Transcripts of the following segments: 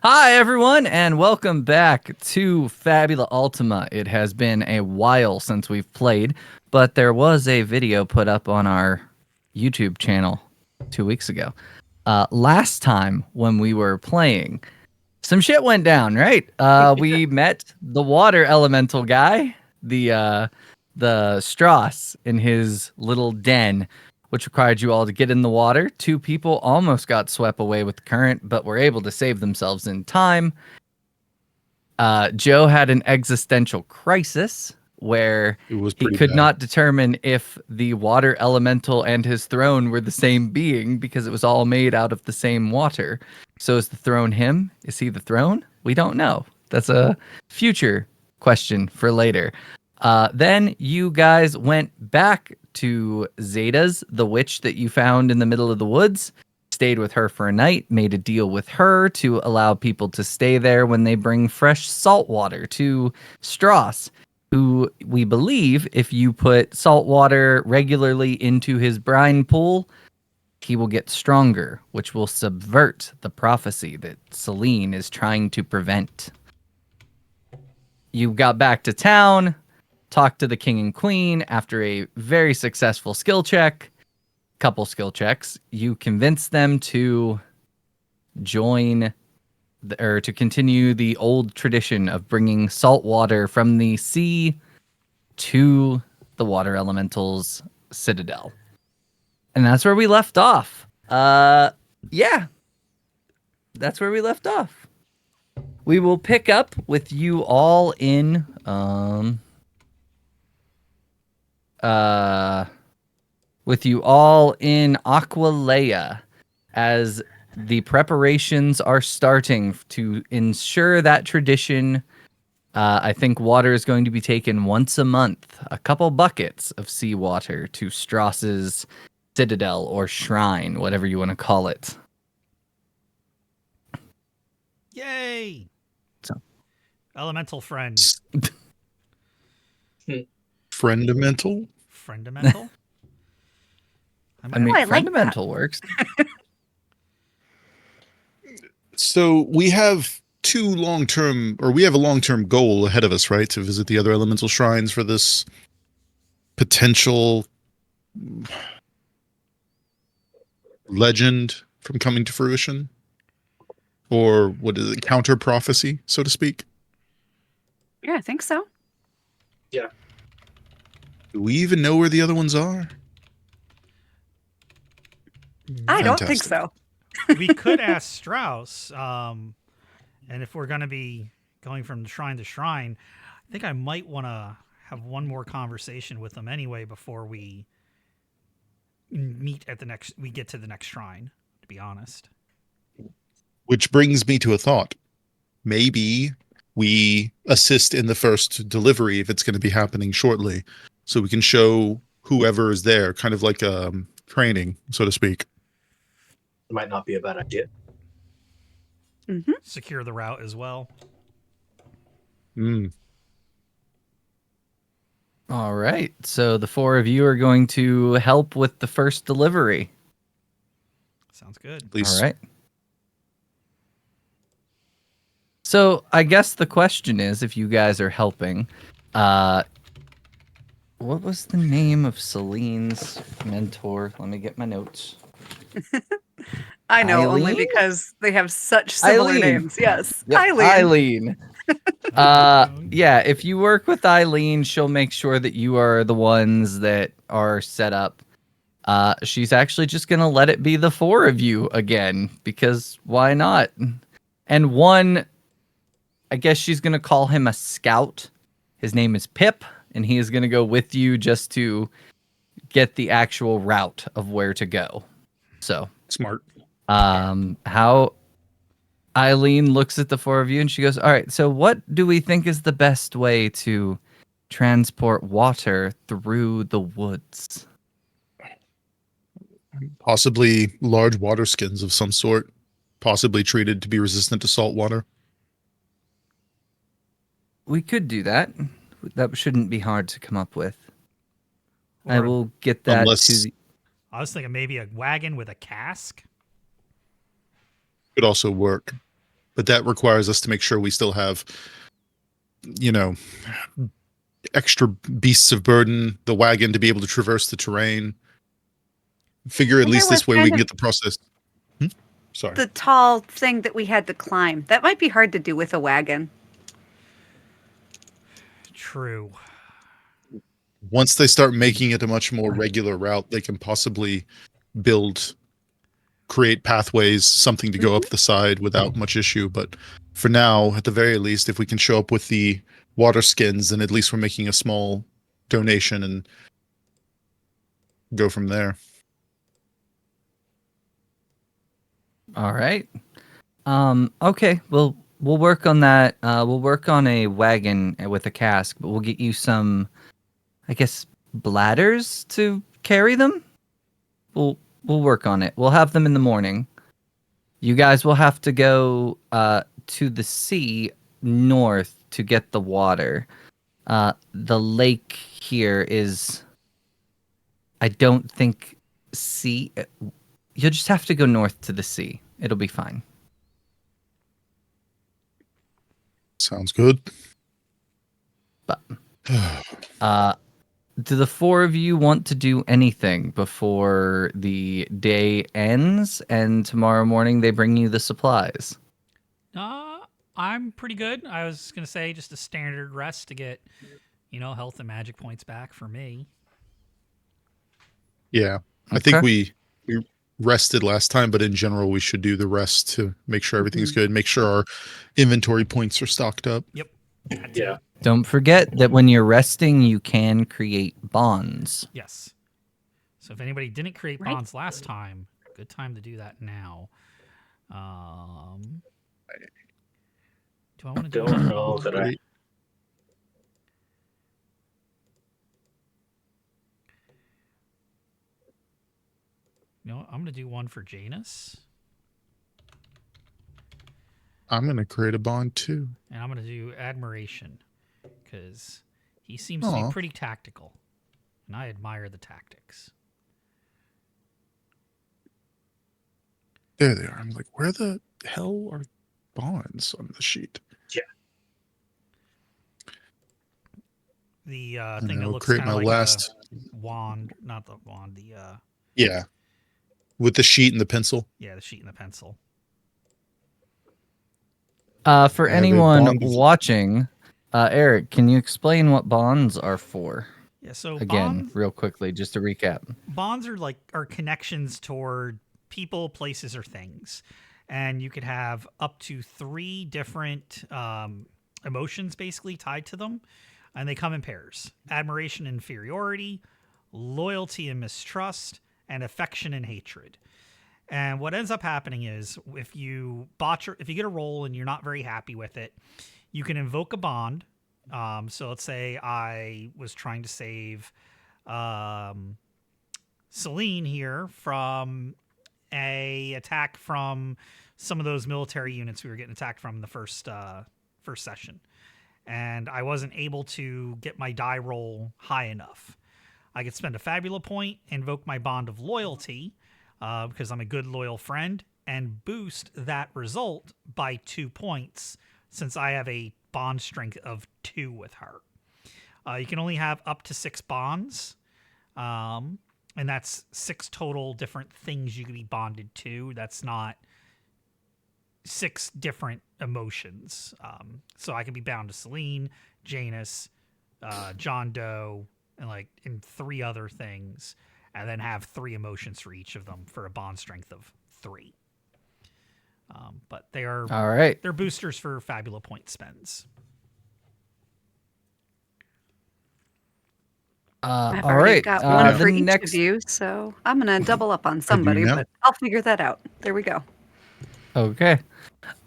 Hi, everyone, and welcome back to Fabula Ultima. It has been a while since we've played, but there was a video put up on our YouTube channel 2 weeks ago. Last time when we were playing, some shit went down, right? We met the water elemental guy, the Stross, in his little den, which required you all to get in the water. Two people almost got swept away with the current, but were able to save themselves in time. Joe had an existential crisis where It was he pretty could bad. not determine if the water elemental and his throne were the same being because it was all made out of the same water. So is the throne him? Is he the throne? We don't know. That's a future question for later. Then you guys went back to Zeta's, the witch that you found in the middle of the woods, stayed with her for a night, made a deal with her to allow people to stay there when they bring fresh salt water to Stross, who we believe if you put salt water regularly into his brine pool, he will get stronger, which will subvert the prophecy that Celine is trying to prevent. You got back to town, talked to the king and queen after a very successful skill check, couple skill checks. You convinced them to join or to continue the old tradition of bringing salt water from the sea to the water elemental's citadel. And that's where we left off. Yeah. That's where we left off. We will pick up with you all in Aqualea as the preparations are starting to ensure that tradition. I think water is going to be taken once a month, a couple buckets of seawater to Stross's citadel or shrine, whatever you want to call it. Yay! So. Elemental friend. Friendamental? Friendamental? I mean, I like fundamental works. So we have we have a long-term goal ahead of us, right? To visit the other elemental shrines for this potential legend from coming to fruition. Or what is it, counter prophecy, so to speak? Yeah, I think so. Do we even know where the other ones are? I don't think Fantastic. so. We could ask Strauss, and if we're going to be going from shrine to shrine, I think I might want to have one more conversation with them anyway before we get to the next shrine, to be honest. Which brings me to a thought. Maybe we assist in the first delivery if it's going to be happening shortly, so we can show whoever is there, kind of like training, so to speak. It might not be a bad idea. Mm-hmm. Secure the route as well. All right. So the four of you are going to help with the first delivery. Sounds good. At least All right. So I guess the question is, if you guys are helping, what was the name of Celine's mentor? Let me get my notes. I know, only Eileen? because they have such similar Eileen. names. Yes. Yep, Eileen. Yeah, if you work with Eileen, she'll make sure that you are the ones that are set up. She's actually just going to let it be the four of you again, because why not? And one, I guess she's going to call him a scout. His name is Pip, and he is going to go with you just to get the actual route of where to go. So, smart. how Eileen looks at the four of you and she goes, all right, so what do we think is the best way to transport water through the woods? Possibly large water skins of some sort, possibly treated to be resistant to salt water. We could do that. That shouldn't be hard to come up with. I Or- will get that Unless- to the... I was thinking maybe a wagon with a cask. Could also work. but that requires us to make sure we still have, you know, extra beasts of burden, the wagon to be able to traverse the terrain. Figure at And there least this was way we kind can of get the process. Sorry. the tall thing that we had to climb. That might be hard to do with a wagon. True. Once they start making it a much more regular route, they can possibly create pathways, something to go up the side without much issue. But for now, at the very least, if we can show up with the water skins, then at least we're making a small donation and go from there. All right. Okay. We'll work on that. We'll work on a wagon with a cask, but we'll get you some, I guess, bladders to carry them. We'll work on it. We'll have them in the morning. You guys will have to go to the sea north to get the water. The lake here is, I don't think, sea. You'll just have to go north to the sea. It'll be fine. Sounds good. But do the four of you want to do anything before the day ends and tomorrow morning they bring you the supplies? I'm pretty good. I was gonna say just a standard rest to get, health and magic points back for me. Yeah. I think we rested last time, but in general, we should do the rest to make sure everything's good, make sure our inventory points are stocked up. Yep. Yeah. Don't forget that when you're resting, you can create bonds. Yes. So if anybody didn't create Right. bonds last time, good time to do that now. Do I want to do Don't know that I. No, I'm gonna do one for Janus, I'm going to create a bond too. and I'm gonna do admiration because he seems to Aw. be pretty tactical, and I admire the tactics. There they are. I'm like, where the hell are bonds on the sheet? The I'm thing that gonna looks create kind of my like last. a wand, not the wand, the Yeah. With the sheet and the pencil. the sheet and the pencil. For I have a anyone bond of- watching, Eric, can you explain what bonds are for? Yeah, so Again, real quickly, just to recap. bonds are connections toward people, places, or things, and you could have up to 3 different emotions basically tied to them, and they come in pairs: admiration and inferiority, loyalty and mistrust, and affection and hatred. And what ends up happening is if you get a roll and you're not very happy with it, you can invoke a bond. So let's say I was trying to save Celine here from a attack from some of those military units we were getting attacked from in the first session, and I wasn't able to get my die roll high enough. I could spend a fabula point, invoke my bond of loyalty, because I'm a good loyal friend, and boost that result by 2 points since I have a bond strength of 2 with her. You can only have up to 6 bonds, and that's 6 total different things you can be bonded to. That's not 6 different emotions. So I can be bound to Celine, Janus, John Doe, and 3 other things, and then have 3 emotions for each of them for a bond strength of 3. But they are All right. they're boosters for fabula point spends. I've All already right. got one for the each next. of you, so I'm gonna double up on somebody, now. but I'll figure that out. There we go. Okay.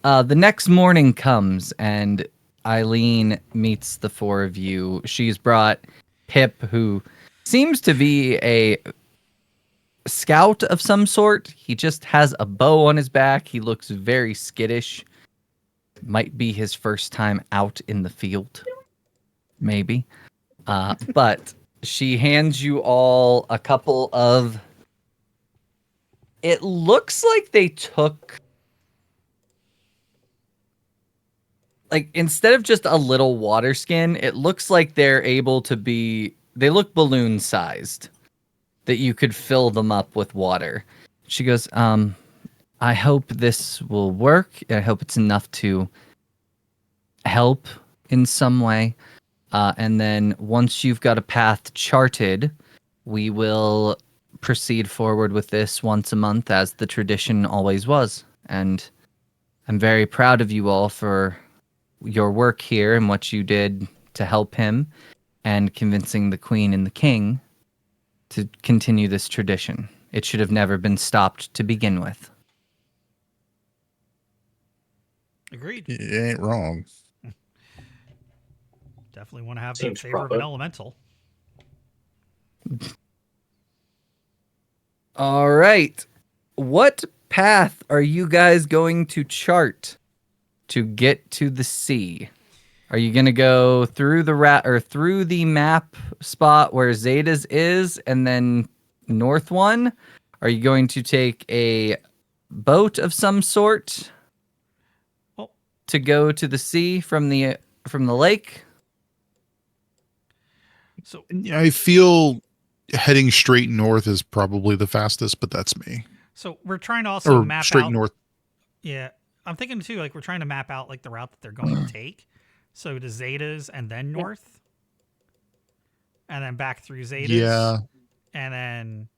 The next morning comes and Eileen meets the 4 of you. She's brought Pip, who seems to be a scout of some sort. He just has a bow on his back. He looks very skittish. Might be his first time out in the field. Maybe. But she hands you all a couple of... It looks like they took like instead of just a little water skin, it looks like they look balloon sized that you could fill them up with water. She goes, I hope this will work. I hope it's enough to help in some way. And then once you've got a path charted, we will proceed forward with this once a month as the tradition always was. And I'm very proud of you all for your work here and what you did to help him and convincing the queen and the king to continue this tradition. It should have never been stopped to begin with. Agreed. You ain't wrong. Definitely want to have the Seems favor of proper. an elemental. All right. What path are you guys going to chart to get to the sea? Are you going to go through through the map spot where Zeta's is and then north one? Are you going to take a boat of some sort Well, to go to the sea from the lake? so I feel heading straight north is probably the fastest, but that's me. we're trying to also Or map straight out. north. Yeah, I'm thinking too. Like we're trying to map out like the route that they're going to take. So to Zetas and then north, and then back through Zetas. Yeah. And then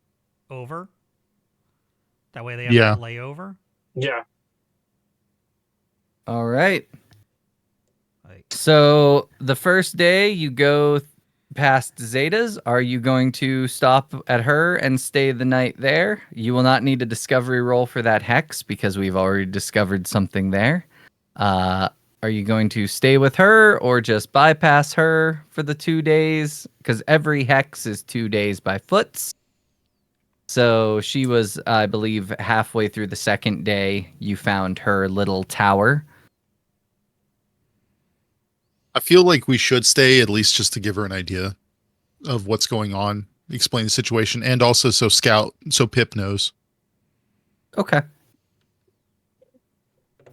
over. That way they have Yeah. that layover. Yeah. All right. Like, So the first day you go past Zeta's, are you going to stop at her and stay the night there? You will not need a discovery roll for that hex because we've already discovered something there. Are you going to stay with her or just bypass her for the 2 days? Because every hex is 2 days by foots. So she was, I believe, halfway through the second day, you found her little tower. I feel like we should stay at least just to give her an idea of what's going on, explain the situation, and also so Pip knows. Okay.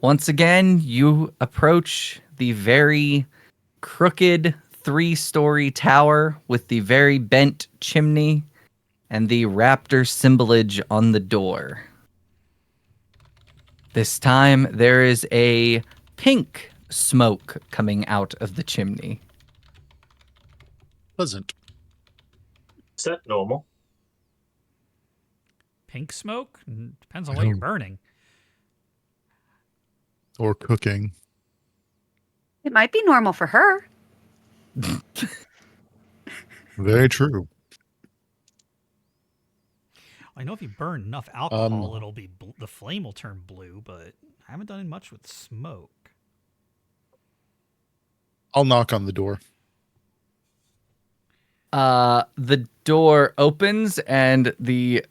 Once again, you approach the very crooked 3-story tower with the very bent chimney and the raptor symbolage on the door. This time, there is a pink smoke coming out of the chimney. Pleasant. Is that normal? pink smoke? Depends on what you're burning. Or cooking. It might be normal for her. Very true. I know if you burn enough alcohol, it'll be the flame will turn blue, but I haven't done much with smoke. I'll knock on the door. The door opens and the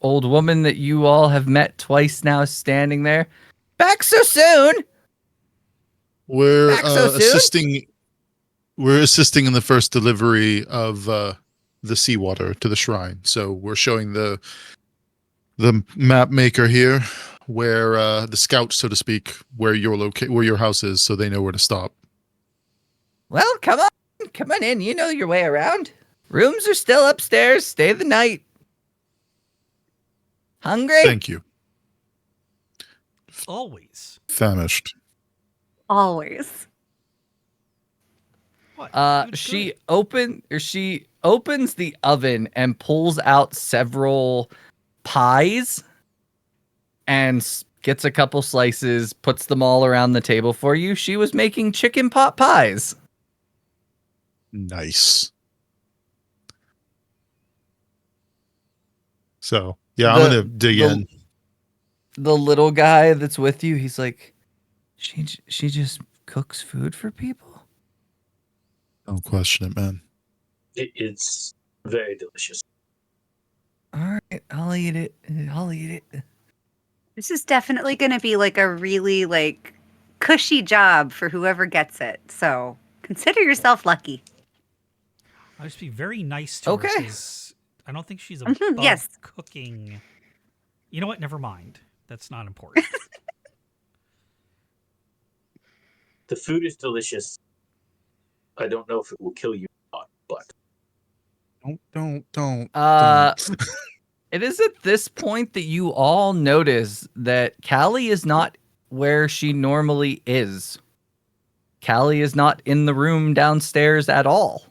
old woman that you all have met twice now is standing there. Back so soon? We're Back so soon? assisting. We're assisting in the first delivery of the seawater to the shrine. So we're showing the map maker here where the scout, so to speak, where your house is, so they know where to stop. Well, come on in. You know your way around. Rooms are still upstairs. Stay the night. Hungry? Thank you. Always. Famished. Always. What? Food's She good. she opens the oven and pulls out several pies and gets a couple slices, puts them all around the table for you. She was making chicken pot pies. Nice. So yeah, I'm gonna dig in. The little guy that's with you, he's like, she just cooks food for people. Don't question it, man. It's very delicious. All right, I'll eat it. This is definitely going to be like a really like cushy job for whoever gets it. So consider yourself lucky. I'll just be very nice to her. Okay. 'Cause I don't think she's Mhm, above yes. cooking. You know what? Never mind. That's not important. The food is delicious. I don't know if it will kill you or not, but Don't. It is at this point that you all notice that Callie is not where she normally is. Callie is not in the room downstairs at all.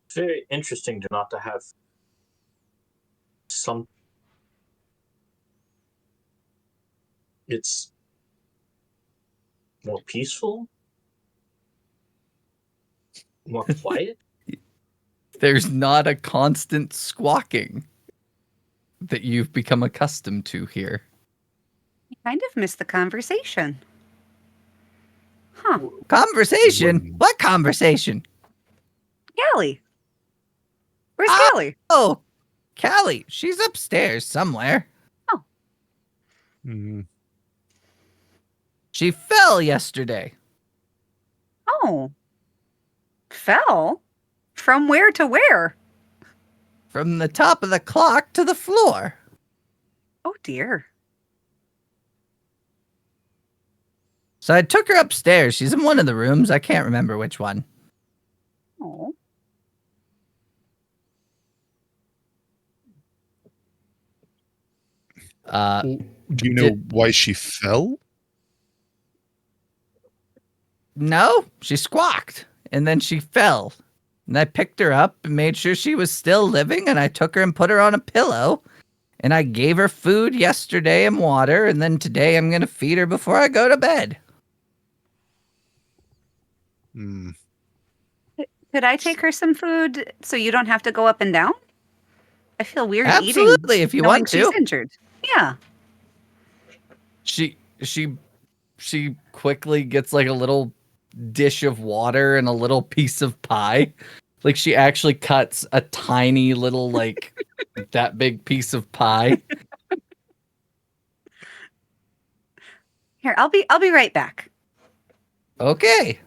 it's very interesting to not to have some. It's more peaceful, more quiet. There's not a constant squawking that you've become accustomed to here. I kind of missed the conversation. Huh. Conversation? What conversation? Callie. Where's Ah! Callie? Oh, Callie. She's upstairs somewhere. Mm, She fell yesterday. Oh. Fell? From where to where? From the top of the clock to the floor. Oh dear. So I took her upstairs. She's in one of the rooms. I can't remember which one. Oh. do you know why she fell? No, she squawked and then she fell. And I picked her up and made sure she was still living, and I took her and put her on a pillow. And I gave her food yesterday and water, and then today I'm going to feed her before I go to bed. Hmm. Could I take her some food so you don't have to go up and down? I feel weird eating. Absolutely, if you knowing want she's to. injured. Yeah. She quickly gets like a little dish of water and a little piece of pie. Like she actually cuts a tiny little like that big piece of pie. Here, I'll be right back. Okay.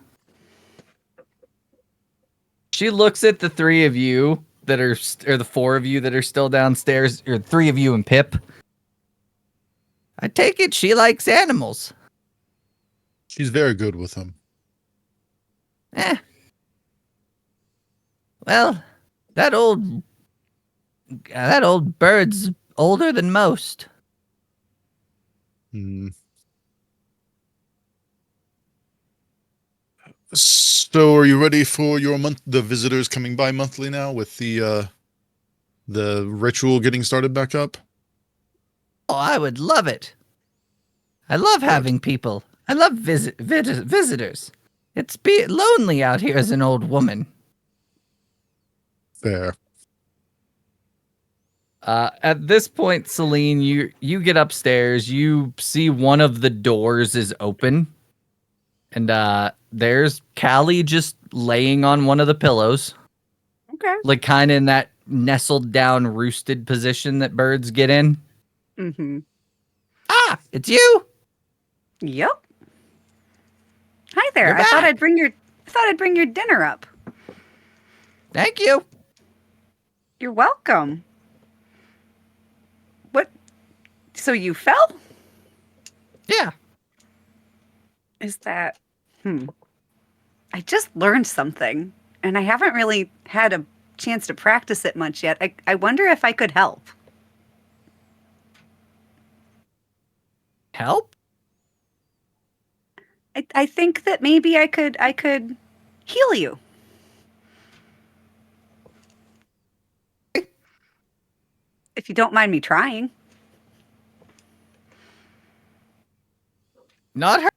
She looks at the three of you that are, or the four of you that are still downstairs, or three of you and Pip. I take it she likes animals. She's very good with them. Well, that old bird's older than most. Hmm. So, are you ready for your month? The visitors coming by monthly now, with the ritual getting started back up. Oh, I would love it. I love having people. I love visitors. It's lonely out here as an old woman. Fair. At this point, Celine, you get upstairs. You see one of the doors is open, and there's Callie just laying on one of the pillows, Okay. like kind of in that nestled down, roosted position that birds get in. Mm-hmm. Ah, it's you. Yep. Hi there. You're I thought back. I'd bring your dinner up. Thank you. You're welcome. What? So you fell? Yeah. Is that? I just learned something, and I haven't really had a chance to practice it much yet. I wonder if I could help. Help? I think that maybe I could heal you. If you don't mind me trying. Not hurt.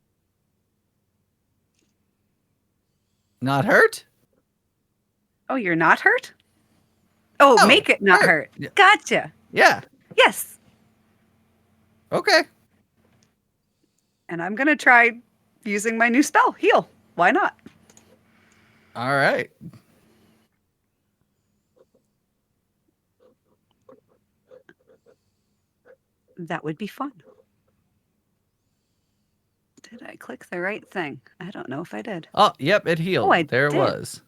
Not hurt? Oh, you're not hurt? Oh, No, make it not hurt. Yeah. Gotcha. Yeah. Yes. Okay. And I'm going to try using my new spell, heal. Why not? All right. That would be fun. Did I click the right thing? I don't know if I did. Oh, yep, it healed. I there did. it was.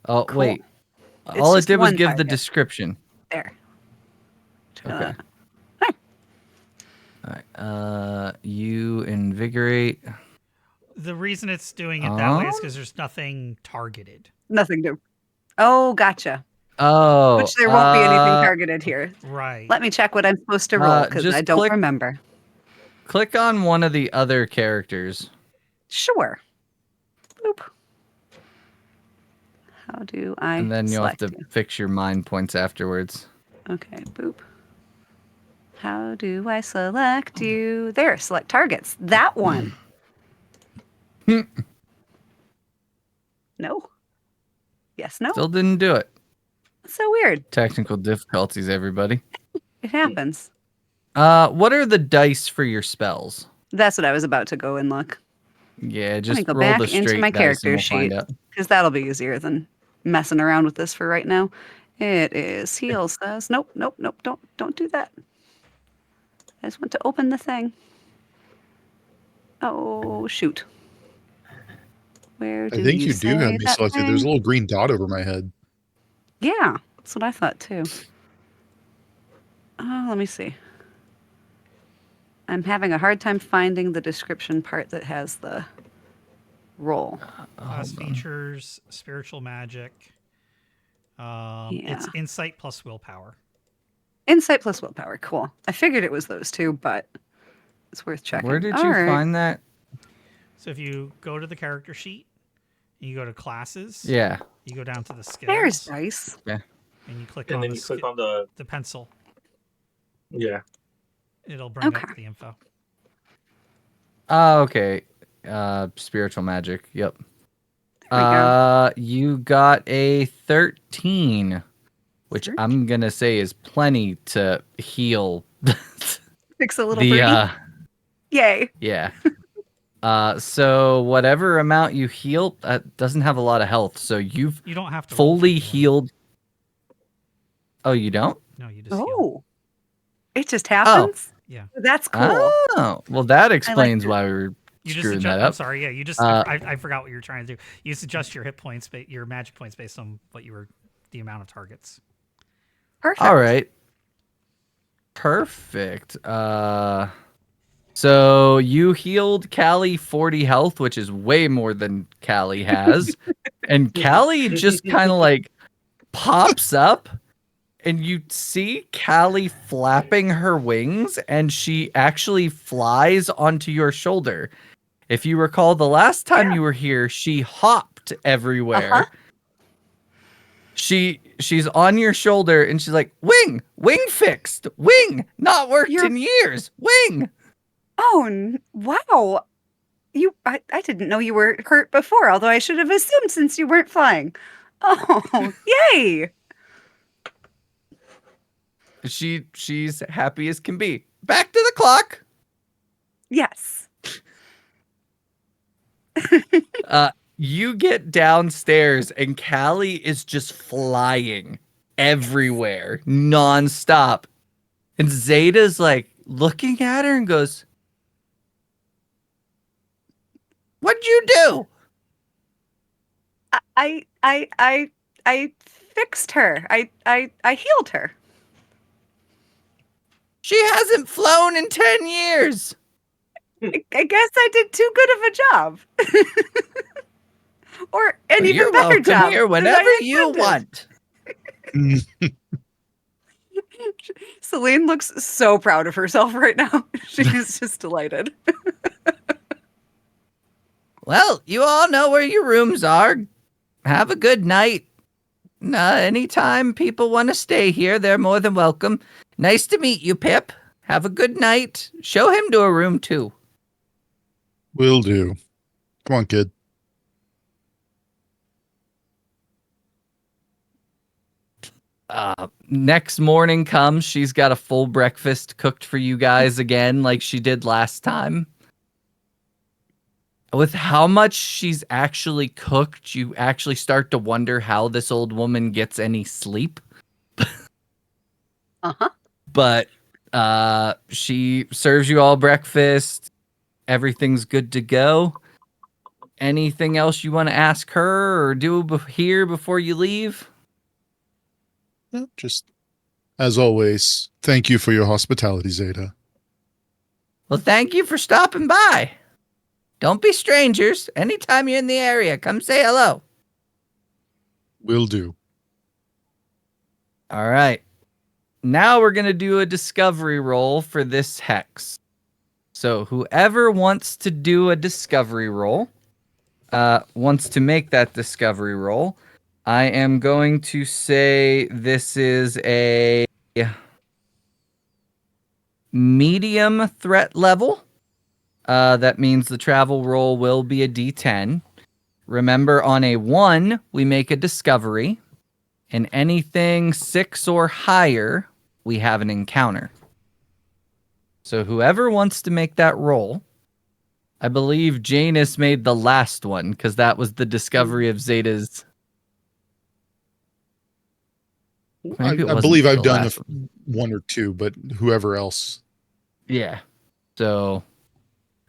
Oh, Cool. wait. It's All it just did was one give the target. description. There. Okay. All right. You invigorate. The reason it's doing it that way is Oh. because there's nothing targeted. Nothing new. Oh, gotcha. Oh. Which there won't be anything targeted here. Right. Let me check what I'm supposed to roll because just I don't click- remember. Click on one of the other characters. Sure. Boop. How do I And then you'll have select to you? fix your mind points afterwards. Okay, boop. How do I select you? There, select targets. That one. No. Yes, no. Still didn't do it. That's so weird. Technical difficulties, everybody. It happens. What are the dice for your spells? That's what I was about to go and look. Yeah, Let just me go roll back the into straight my dice character and we'll sheet find out. because that'll be easier than messing around with this for right now. It is heal says. Nope, nope, nope. Don't do that. I just want to open the thing. Oh shoot. Where do I think you do say have me that selected. There's a thing? little green dot over my head. Yeah, that's what I thought too. Oh, let me see. I'm having a hard time finding the description part that has the roll. Class features, spiritual magic. It's Yeah. insight plus willpower. Insight plus willpower. Cool. I figured it was those two, but it's worth checking. Where did All you right. find that? So if you go to the character sheet, you go to classes. Yeah. You go down to the skills. There's dice. And you click And on then the you click on the the pencil. yeah. It'll bring Okay. up the info. Oh, okay. Spiritual magic. Yep. There we go. You got a 13, which 13? I'm gonna say is plenty to heal Fix a little the birdie. Yay. yeah. So whatever amount you heal doesn't have a lot of health, so you've You don't have to roll for fully healing. healed. Oh, you don't? No, you just heal. Oh. It just happens? Yeah. That's cool. Oh, well, that explains it. why we were You just screwing adjust. that I'm up. sorry. Yeah, you just. Uh, I forgot what you were trying to do. You just adjust your hit points, your magic points based on what you were, the amount of targets. Perfect. All right. Perfect. So you healed Callie 40 health, which is way more than Callie has. And Callie just kind of like pops up and you see Callie flapping her wings and she actually flies onto your shoulder. If you recall, the last time you were here, she hopped everywhere. Uh-huh. She's on your shoulder and she's like, wing fixed, wing not worked You're- in years, wing. Oh, wow. I didn't know you were hurt before, although I should have assumed since you weren't flying. Oh, yay. She's happy as can be. Back to the clock. Yes. You get downstairs and Callie is just flying everywhere nonstop. And Zeta's like looking at her and goes, "What'd you do?" I fixed her. I healed her. She hasn't flown in 10 years. I guess I did too good of a job. Or an even You're better welcome job. here than whenever I you intended. want. Celine looks so proud of herself right now. She's just delighted. Well, you all know where your rooms are. Have a good night. Anytime people want to stay here, they're more than welcome. Nice to meet you, Pip. Have a good night. Show him to a room, too. Will do. Come on, kid. Next morning comes. She's got a full breakfast cooked for you guys again, like she did last time. With how much she's actually cooked, you actually start to wonder how this old woman gets any sleep. Uh-huh. But she serves you all breakfast. Everything's good to go. Anything else you want to ask her or do here before you leave? Just as always, thank you for your hospitality, Zeta. Well, thank you for stopping by. Don't be strangers. Anytime you're in the area, come say hello. Will do. All right. Now we're going to do a discovery roll for this hex. So whoever wants to do a discovery roll, wants to make that discovery roll, I am going to say this is a medium threat level. That means the travel roll will be a D10. Remember, on a 1, we make a discovery. And anything 6 or higher, we have an encounter. So whoever wants to make that roll, I believe Janus made the last one, because that was the discovery of Zeta's. I Maybe it wasn't believe I've the done last one. 1 or 2, but whoever else. Yeah. So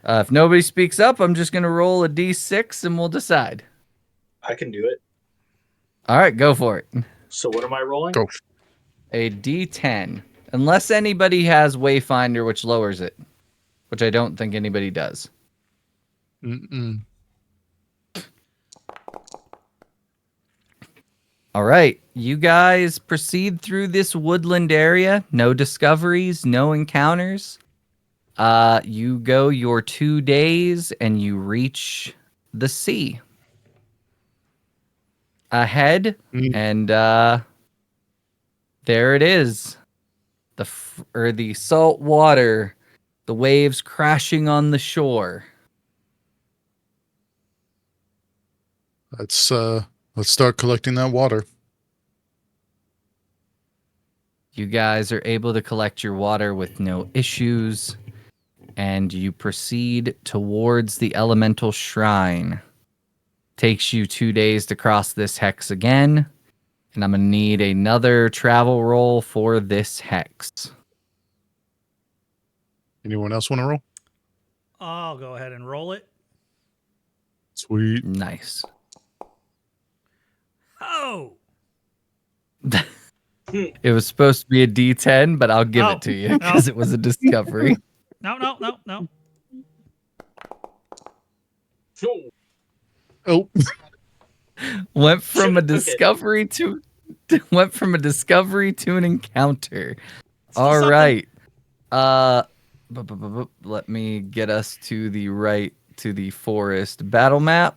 if nobody speaks up, I'm just going to roll a D6 and we'll decide. I can do it. All right, go for it. So what am I rolling? Go. A D10. Unless anybody has Wayfinder, which lowers it. Which I don't think anybody does. Mm-mm. All right. You guys proceed through this woodland area. No discoveries, no encounters. You go your 2 days and you reach the sea. Ahead, and there it is. The salt water, the waves crashing on the shore. Let's start collecting that water. You guys are able to collect your water with no issues, and you proceed towards the elemental shrine. Takes you 2 days to cross this hex again, and I'm going to need another travel roll for this hex. Anyone else want to roll? I'll go ahead and roll it. Sweet. Nice. Oh! It was supposed to be a D10, but I'll give Oh. it to you because it was a discovery. No. No. Oh, Went from a Okay. discovery to an encounter. Still All something. right. Let me get us to the forest battle map.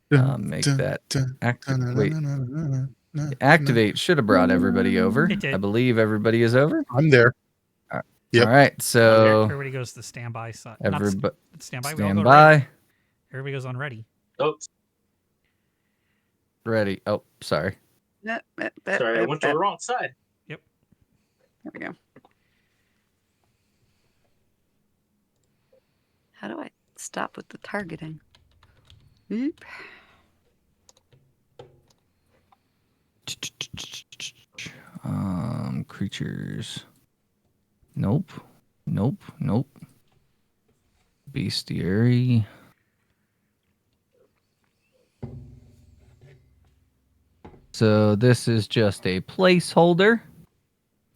Make that activate. Activate should have brought everybody over. It did. I believe everybody is over. I'm there. Yep. All right, so Everybody goes to the standby side. Not everybody standby. We all stand go ready. by. Everybody goes on ready. Oh, Ready. Oh, sorry. sorry, I went to the wrong side. There we go. How do I stop with the targeting? Oop. Creatures. Nope. Bestiary. So this is just a placeholder,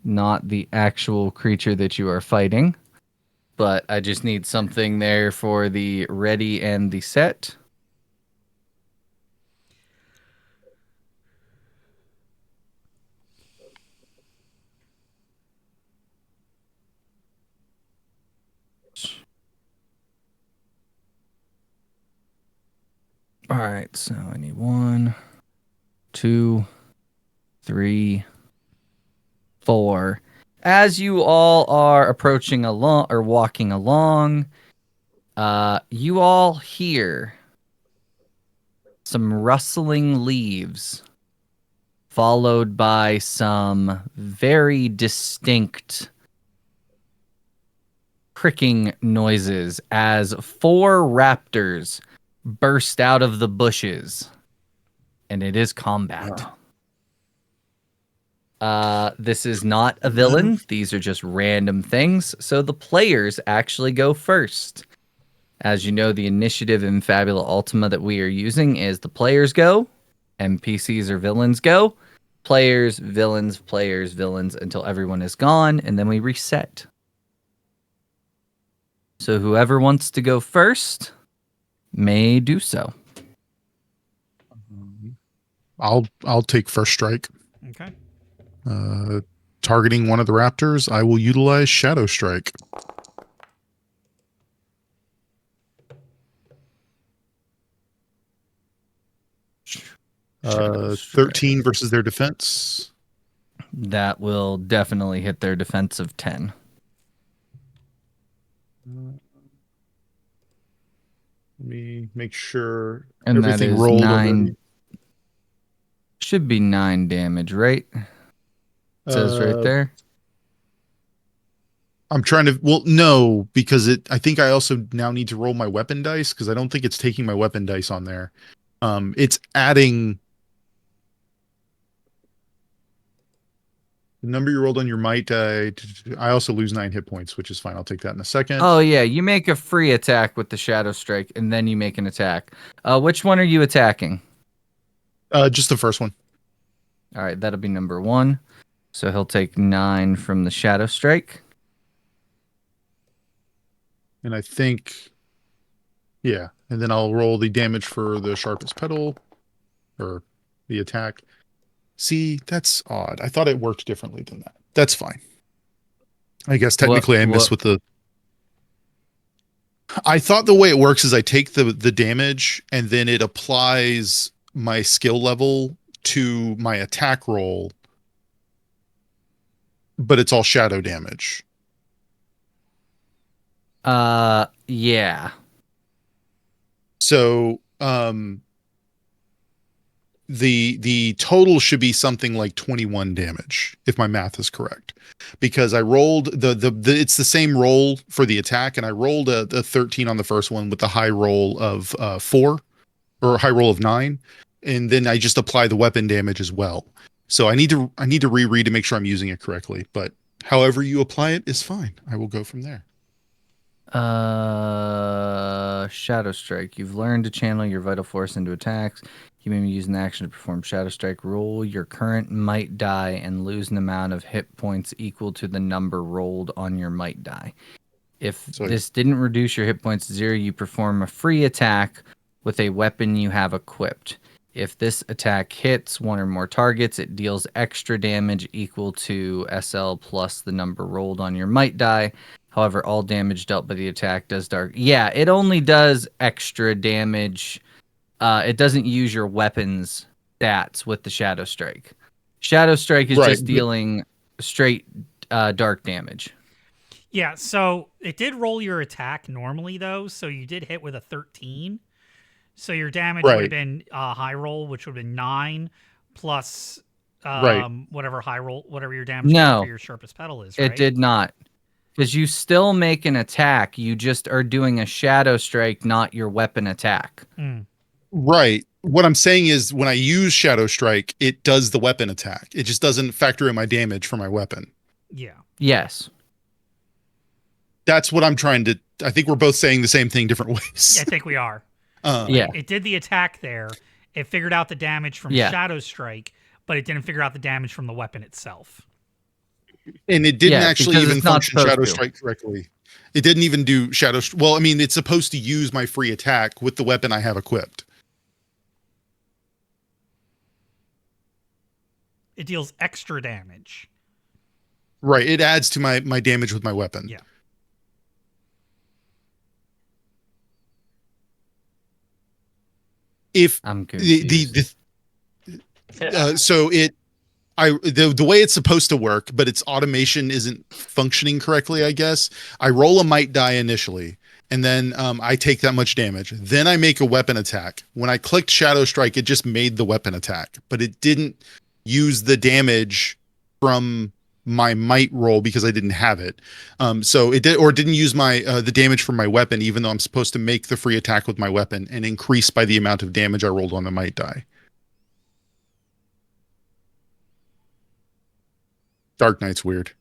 not the actual creature that you are fighting. But I just need something there for the ready and the set. All right, so I need 1, 2, 3, 4. As you all are approaching along or walking along, you all hear some rustling leaves, followed by some very distinct pricking noises as 4 raptors burst out of the bushes, and it is combat. This is not a villain. These are just random things. So the players actually go first. As you know, the initiative in Fabula Ultima that we are using is the players go, NPCs or villains go, players, villains, until everyone is gone, and then we reset. So whoever wants to go first may do so. I'll take first strike. Okay. Targeting one of the Raptors, I will utilize Shadow Strike. 13 versus their defense. That will definitely hit their defense of 10. Let me make sure And everything that is rolled 9. already. Should be 9 damage, right? It says right there. I'm trying to, well, no, because I think I also now need to roll my weapon dice because I don't think it's taking my weapon dice on there. It's adding the number you rolled on your might die. I also lose 9 hit points, which is fine. I'll take that in a second. Oh, yeah. You make a free attack with the Shadow Strike, and then you make an attack. Which one are you attacking? Just the first one. All right. That'll be number 1. So he'll take 9 from the Shadow Strike. And I think, yeah. And then I'll roll the damage for the sharpest petal or the attack. See, that's odd. I thought it worked differently than that. That's fine. I guess technically I missed with the... I thought the way it works is I take the damage and then it applies my skill level to my attack roll, but it's all shadow damage. Yeah. So, the total should be something like 21 damage if my math is correct, because I rolled the it's the same roll for the attack, and I rolled a 13 on the first one with the high roll of 4 or high roll of 9, and then I just apply the weapon damage as well. So I need to reread to make sure I'm using it correctly, but however you apply it is fine. I will go from there. Shadow Strike. You've learned to channel your vital force into attacks. You may be using the action to perform Shadow Strike. Roll your current might die and lose an amount of hit points equal to the number rolled on your might die. If this didn't reduce your hit points to 0, you perform a free attack with a weapon you have equipped. If this attack hits one or more targets, it deals extra damage equal to SL plus the number rolled on your might die. However, all damage dealt by the attack does dark. Yeah, it only does extra damage. It doesn't use your weapons stats with the Shadow Strike. Shadow Strike is just dealing straight dark damage. Yeah, so it did roll your attack normally, though, so you did hit with a 13. So your damage would have been high roll, which would have been 9, plus whatever high roll, whatever your damage for your sharpest petal is, right? It did not. Because you still make an attack, you just are doing a Shadow Strike, not your weapon attack. Right. What I'm saying is when I use Shadow Strike, it does the weapon attack. It just doesn't factor in my damage for my weapon. Yeah. Yes. That's what I'm trying to... I think we're both saying the same thing different ways. Yeah, I think we are. Yeah. It did the attack there. It figured out the damage from Shadow Strike, but it didn't figure out the damage from the weapon itself. And it didn't actually even function Shadow Strike correctly. It didn't even do Shadow... Well, I mean, it's supposed to use my free attack with the weapon I have equipped. It deals extra damage. Right. It adds to my damage with my weapon. Yeah. If I'm confused. So the way it's supposed to work, but its automation isn't functioning correctly, I guess. I roll a might die initially, and then I take that much damage. Then I make a weapon attack. When I clicked Shadow Strike, it just made the weapon attack, but it didn't use the damage from my might roll because I didn't have it. So it didn't use my the damage from my weapon, even though I'm supposed to make the free attack with my weapon and increase by the amount of damage I rolled on the might die. Dark Knight's weird.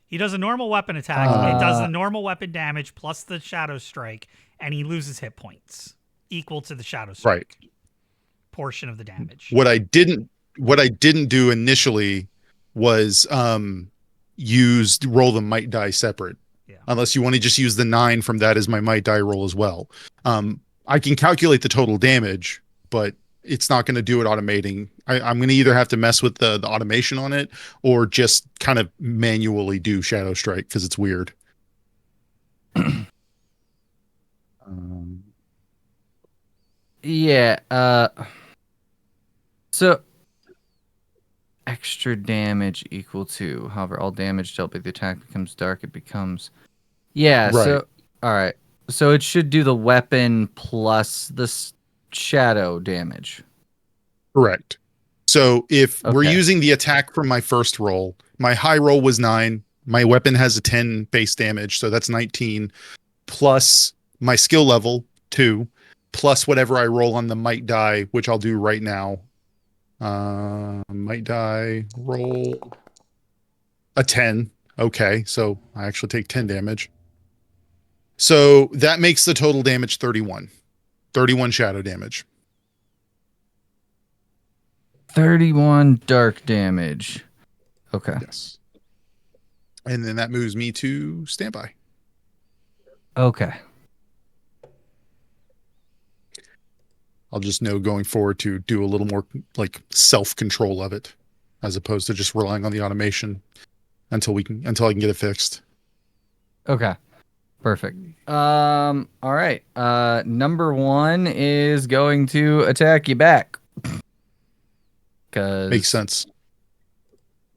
He does a normal weapon attack. It does the normal weapon damage plus the Shadow Strike, and he loses hit points equal to the Shadow Strike portion of the damage. What I didn't do initially was roll the might die separate. Unless you want to just use the 9 from that as my might die roll as well. I can calculate the total damage, but it's not going to do it automating. I'm going to either have to mess with the automation on it or just kind of manually do Shadow Strike because it's weird. Yeah. So extra damage equal to, however, all damage dealt by the attack becomes dark. It becomes. Yeah. Right. So all right. So it should do the weapon plus the shadow damage. Correct. So if we're Okay. using the attack from my first roll, my high roll was 9. My weapon has a 10 base damage, so that's 19. Plus my skill level 2, plus whatever I roll on the might die, which I'll do right now. Might die roll a 10. Okay, so I actually take 10 damage. So that makes the total damage 31. 31 shadow damage. 31 dark damage. Okay. Yes. And then that moves me to standby. Okay. I'll just know going forward to do a little more like self-control of it as opposed to just relying on the automation until I can get it fixed. Okay. Perfect. All right. Number 1 is going to attack you back. Cause Makes sense.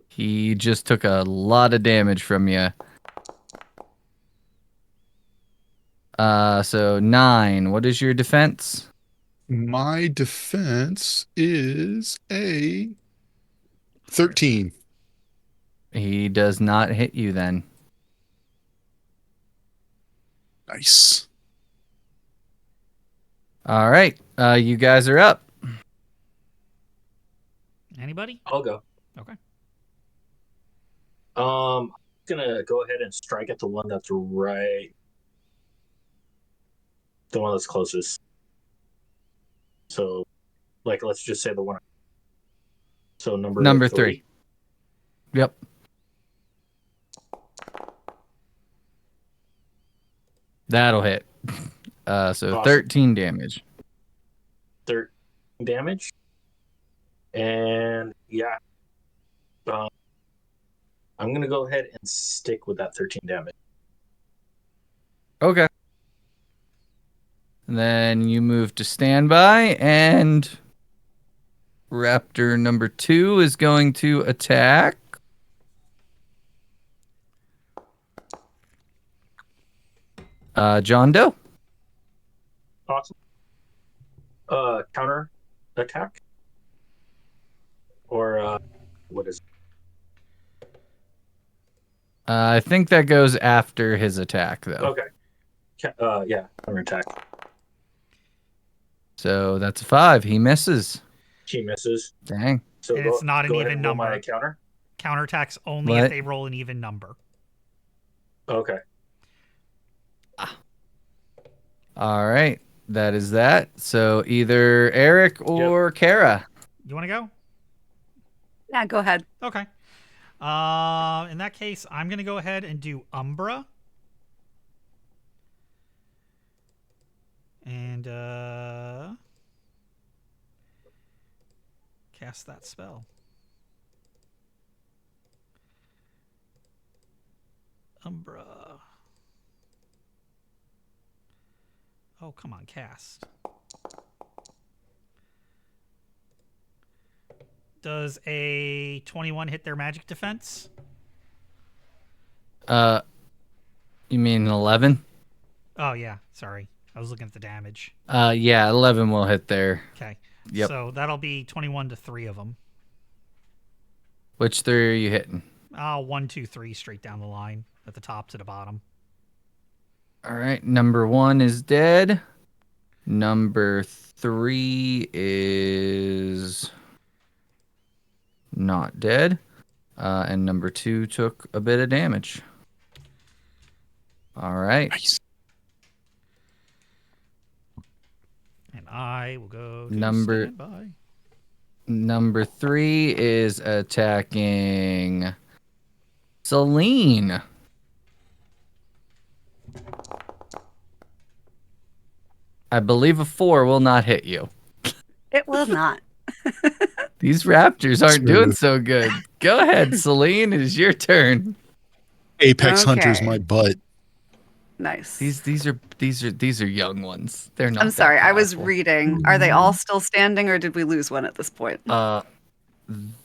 he just took a lot of damage from you. So 9. What is your defense? My defense is a 13. He does not hit you then. Nice. All right. You guys are up. Anybody? I'll go. Okay. I'm gonna go ahead and strike at the one that's right. The one that's closest. So, like, let's just say the one. So number 3. Yep. That'll hit. So Awesome. 13 damage. 13 damage. And yeah, I'm gonna go ahead and stick with that 13 damage. Okay. And then you move to standby, and Raptor number 2 is going to attack. John Doe. Awesome. Counter attack, or what is it? I think that goes after his attack, though. Okay. Yeah, counter attack. So that's a 5. He misses. She misses. Dang. So And it's not an go ahead even and roll number. my counter. Counterattacks only What? if they roll an even number. Okay. All right. That is that. So either Eric or Kara. You want to go? Yeah, go ahead. Okay. In that case, I'm going to go ahead and do Umbra. And cast that spell. Umbra. Oh, come on, cast. Does a 21 hit their magic defense? You mean 11? Oh, yeah. Sorry. I was looking at the damage. Yeah, 11 will hit there. Okay. Yep. So that'll be 21 to 3 of them. Which 3 are you hitting? 1, 2, 3 straight down the line at the top to the bottom. All right. Number 1 is dead. Number 3 is not dead. And number 2 took a bit of damage. All right. Nice. And I will go to Number- standby. Number 3 is attacking Celine. I believe a 4 will not hit you. It will not. These raptors aren't doing Smooth. so good. Go ahead, Celine. It is your turn. Apex Hunter's Okay. my butt. Nice. These are young ones. They're not. I'm that sorry, I was powerful. reading. Are they all still standing, or did we lose one at this point?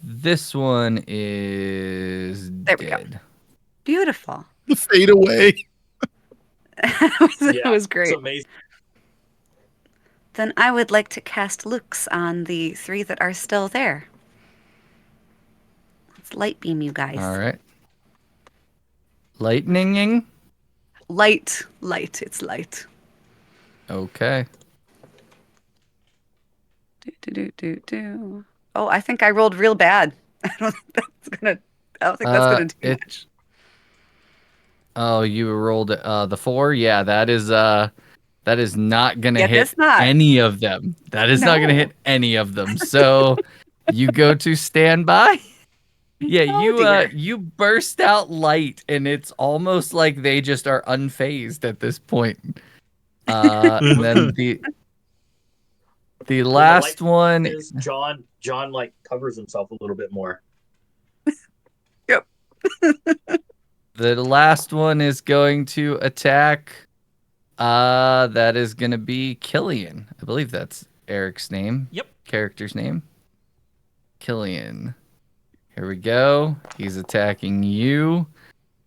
This one is There we go. dead. Beautiful. The fade away. It was great. It's amazing. Then I would like to cast Lux on the 3 that are still there. Let's light beam you guys. All right. Lightninging. Light. It's light. Okay. Do. Oh, I think I rolled real bad. I don't think that's gonna do much. Oh, you rolled the 4. Yeah, that is not gonna Yeah, hit that's not. any of them. That is not gonna No. hit any of them. So you go to standby. Yeah, Oh, dear. you burst out light, and it's almost like they just are unfazed at this point. And then the last one. Is John like covers himself a little bit more. Yep. The last one is going to attack. That is going to be Killian. I believe that's Eric's name. Yep. Character's name. Killian. Here we go. He's attacking you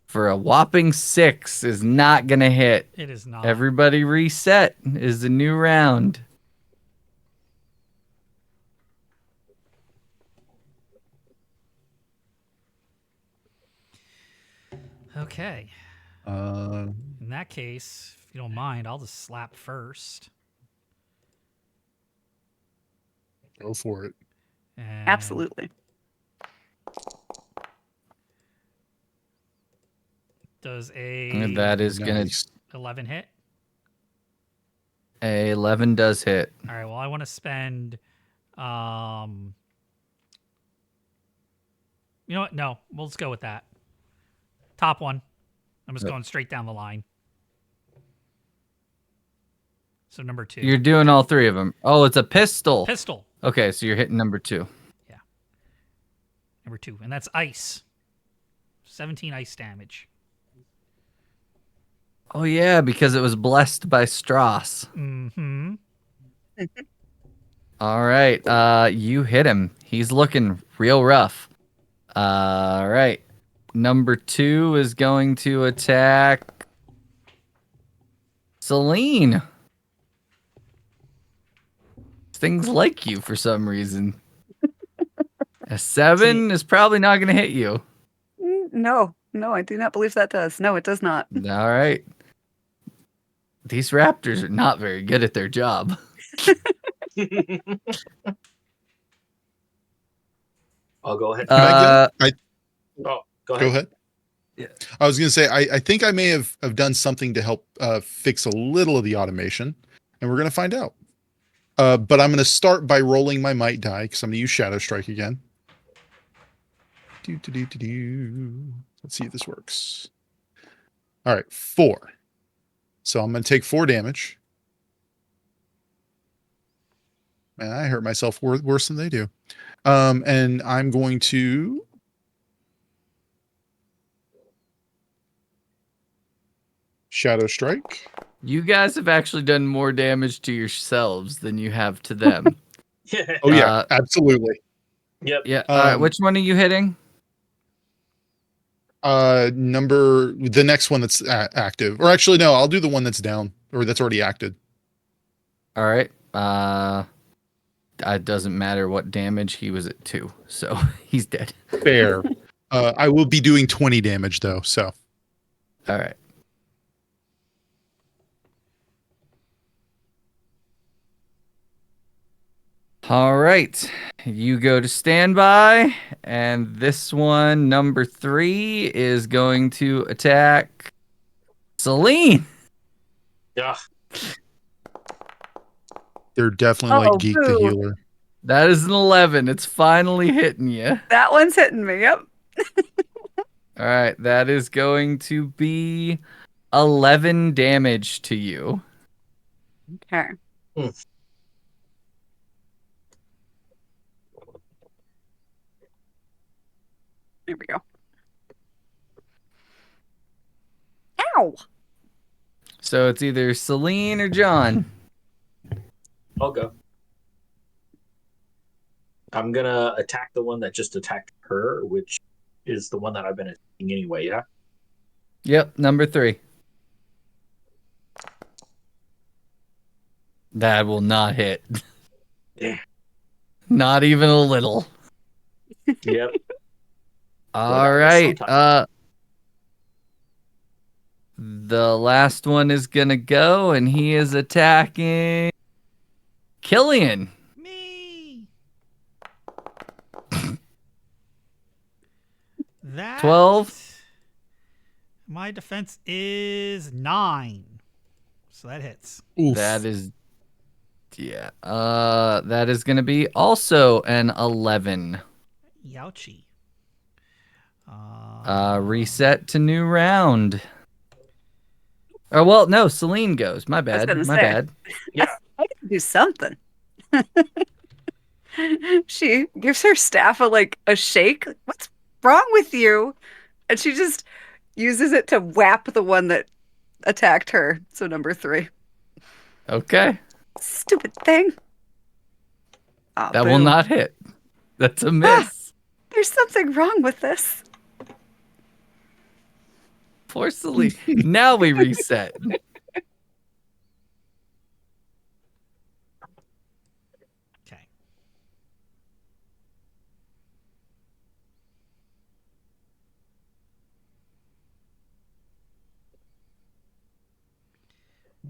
for a whopping 6. Is not going to hit. It is not. Everybody reset. Is a new round. Okay. In that case, if you don't mind, I'll just slap first. Go for it. And Absolutely. Does And that is going Nice. 11 hit? to... 11 does hit. All right. Well, I want to spend. You know what? No, we'll just go with that. Top one. I'm just going straight down the line. So number 2. You're doing all 3 of them. Oh, it's a pistol. Pistol. Okay, so you're hitting number 2. Number 2, and that's ice. 17 ice damage. Oh yeah, because it was blessed by Stross. Mm-hmm. All right, you hit him. He's looking real rough. All right, number 2 is going to attack Celine. Things like you for some reason. A 7 is probably not going to hit you. No, I do not believe that does. No, it does not. All right. These raptors are not very good at their job. I'll go ahead. I Go ahead. Go ahead. Yeah. I was going to say, I think I may have done something to help fix a little of the automation, and we're going to find out. But I'm going to start by rolling my might die because I'm going to use Shadow Strike again. Let's see if this works. All right, 4. So I'm going to take 4 damage. Man, I hurt myself worse than they do. And I'm going to Shadow Strike. You guys have actually done more damage to yourselves than you have to them. Yeah. Oh yeah, absolutely. Yep. Yeah. All right. Which one are you hitting? The next one that's active, or actually no, I'll do the one that's down or that's already acted. All right. It doesn't matter what damage. He was at 2, so he's dead. Fair. I will be doing 20 damage though. So. All right. All right. You go to standby, and this one, number 3, is going to attack Celine. Yeah. They're definitely like Geek the boo. Healer. That is an 11. It's finally hitting you. That one's hitting me. Yep. All right. That is going to be 11 damage to you. Okay. There we go. Ow! So it's either Celine or John. I'll go. I'm gonna attack the one that just attacked her, which is the one that I've been attacking anyway, yeah? Yep, number 3. That will not hit. Yeah. Not even a little. Yep. All right. The last one is gonna go, and he is attacking Killian. Me. That 12. My defense is 9, so that hits. Oof. That is, yeah. That is gonna be also an 11. Youchie. Reset to new round. Oh well, no. Celine goes. My bad. gonna My say. bad. Yeah. I can do something. She gives her staff a shake. What's wrong with you? And she just uses it to whap the one that attacked her. So number 3. Okay. Stupid thing. Oh, That will boo. not hit. That's a miss. There's something wrong with this. Poor Celine. Now we reset. Okay.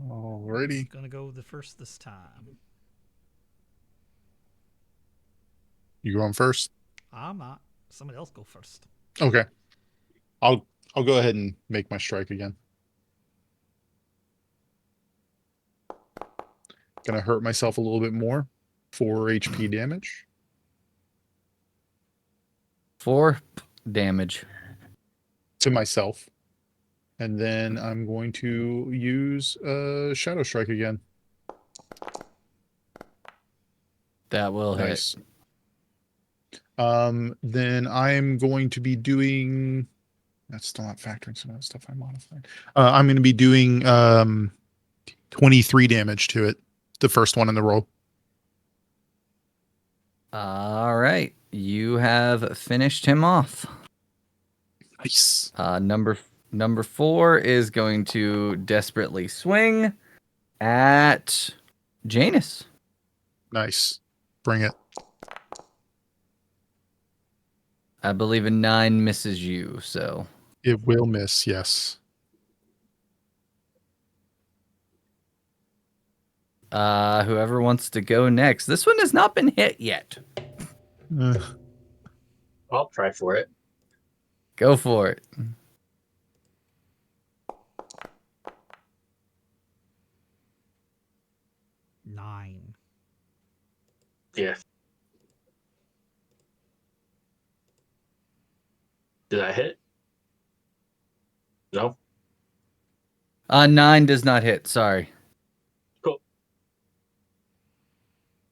Alrighty. Gonna go the first this time. You going first? I'm not. Somebody else go first. Okay. I'll go ahead and make my strike again. Gonna hurt myself a little bit more. 4 HP damage. 4 damage. To myself. And then I'm going to use Shadow Strike again. That will Nice. hit. Then I'm going to be doing. That's still not factoring some of the stuff I modified. I'm going to be doing 23 damage to it. The first one in the roll. All right. You have finished him off. Nice. Number 4 is going to desperately swing at Janus. Nice. Bring it. I believe a 9 misses you, so It will miss, yes. whoever wants to go next. This one has not been hit yet. I'll try for it. Go for it. Nine. Yeah. Did I hit? No? 9 does not hit. Sorry. Cool.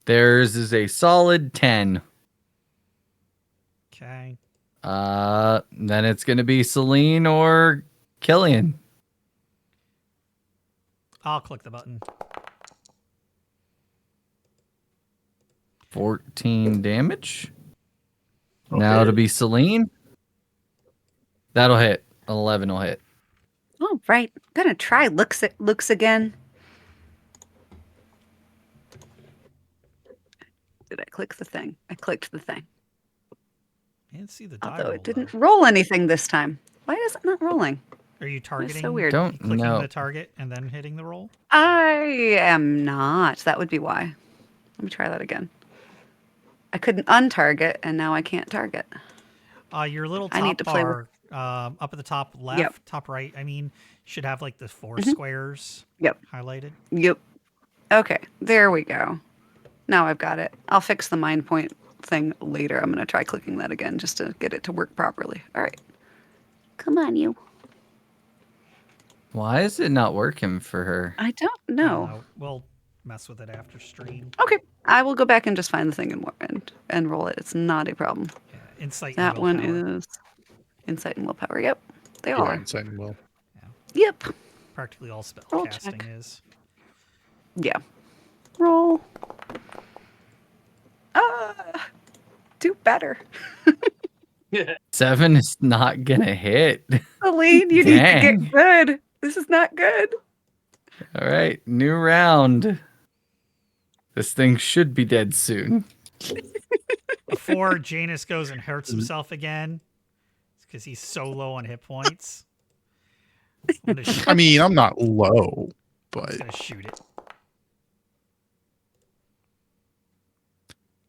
Theirs is a solid 10. Okay. Then it's going to be Celine or Killian. I'll click the button. 14 damage. Okay. Now to be Celine. That'll hit. 11 will hit. Oh, right. I'm gonna try looks again. Did I click the thing? I clicked the thing. Can't see the die Although roll, it didn't though. roll anything this time. Why is it not rolling? Are you targeting? so weird. Don't Clicking know. the target and then hitting the roll? I am not. That would be why. Let me try that again. I couldn't untarget, and now I can't target. Your little I need top to play with- bar, up at the top left, top right, I mean, should have like the 4 squares Yep. highlighted. Yep. Okay, there we go. Now I've got it. I'll fix the mind point thing later. I'm going to try clicking that again just to get it to work properly. All right. Come on, you. Why is it not working for her? I don't I don't know. know. Well, mess with it after stream. Okay, I will go back and just find the thing and roll it. It's not a problem. Yeah, insight. That and one willpower. is insight and willpower. Yep, they Yeah, are. inside and will. Yep. Practically all spell Roll casting check. is. Yeah. Roll. Do better. 7 is not gonna hit. Celine, you need to Dang. get good. This is not good. All right, new round. This thing should be dead soon. Before Janus goes and hurts himself again, because he's so low on hit points. I'm gonna, I mean, I'm not low, I'm but just gonna shoot it.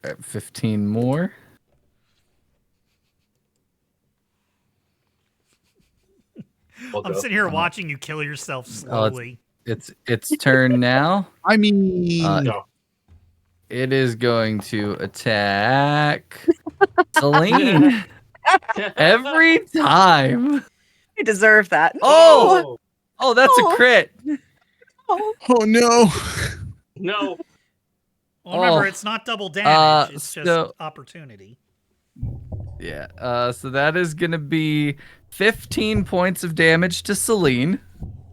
All right, 15 more. I'll I'm go. sitting here watching you kill yourself slowly. It's turn now. I mean, No. It is going to attack Celine every time. You deserve that. Oh, that's a crit. Oh. oh no. Well, No. remember, Oh. it's not double damage. It's just so- opportunity. Yeah. So that is gonna be 15 points of damage to Celine.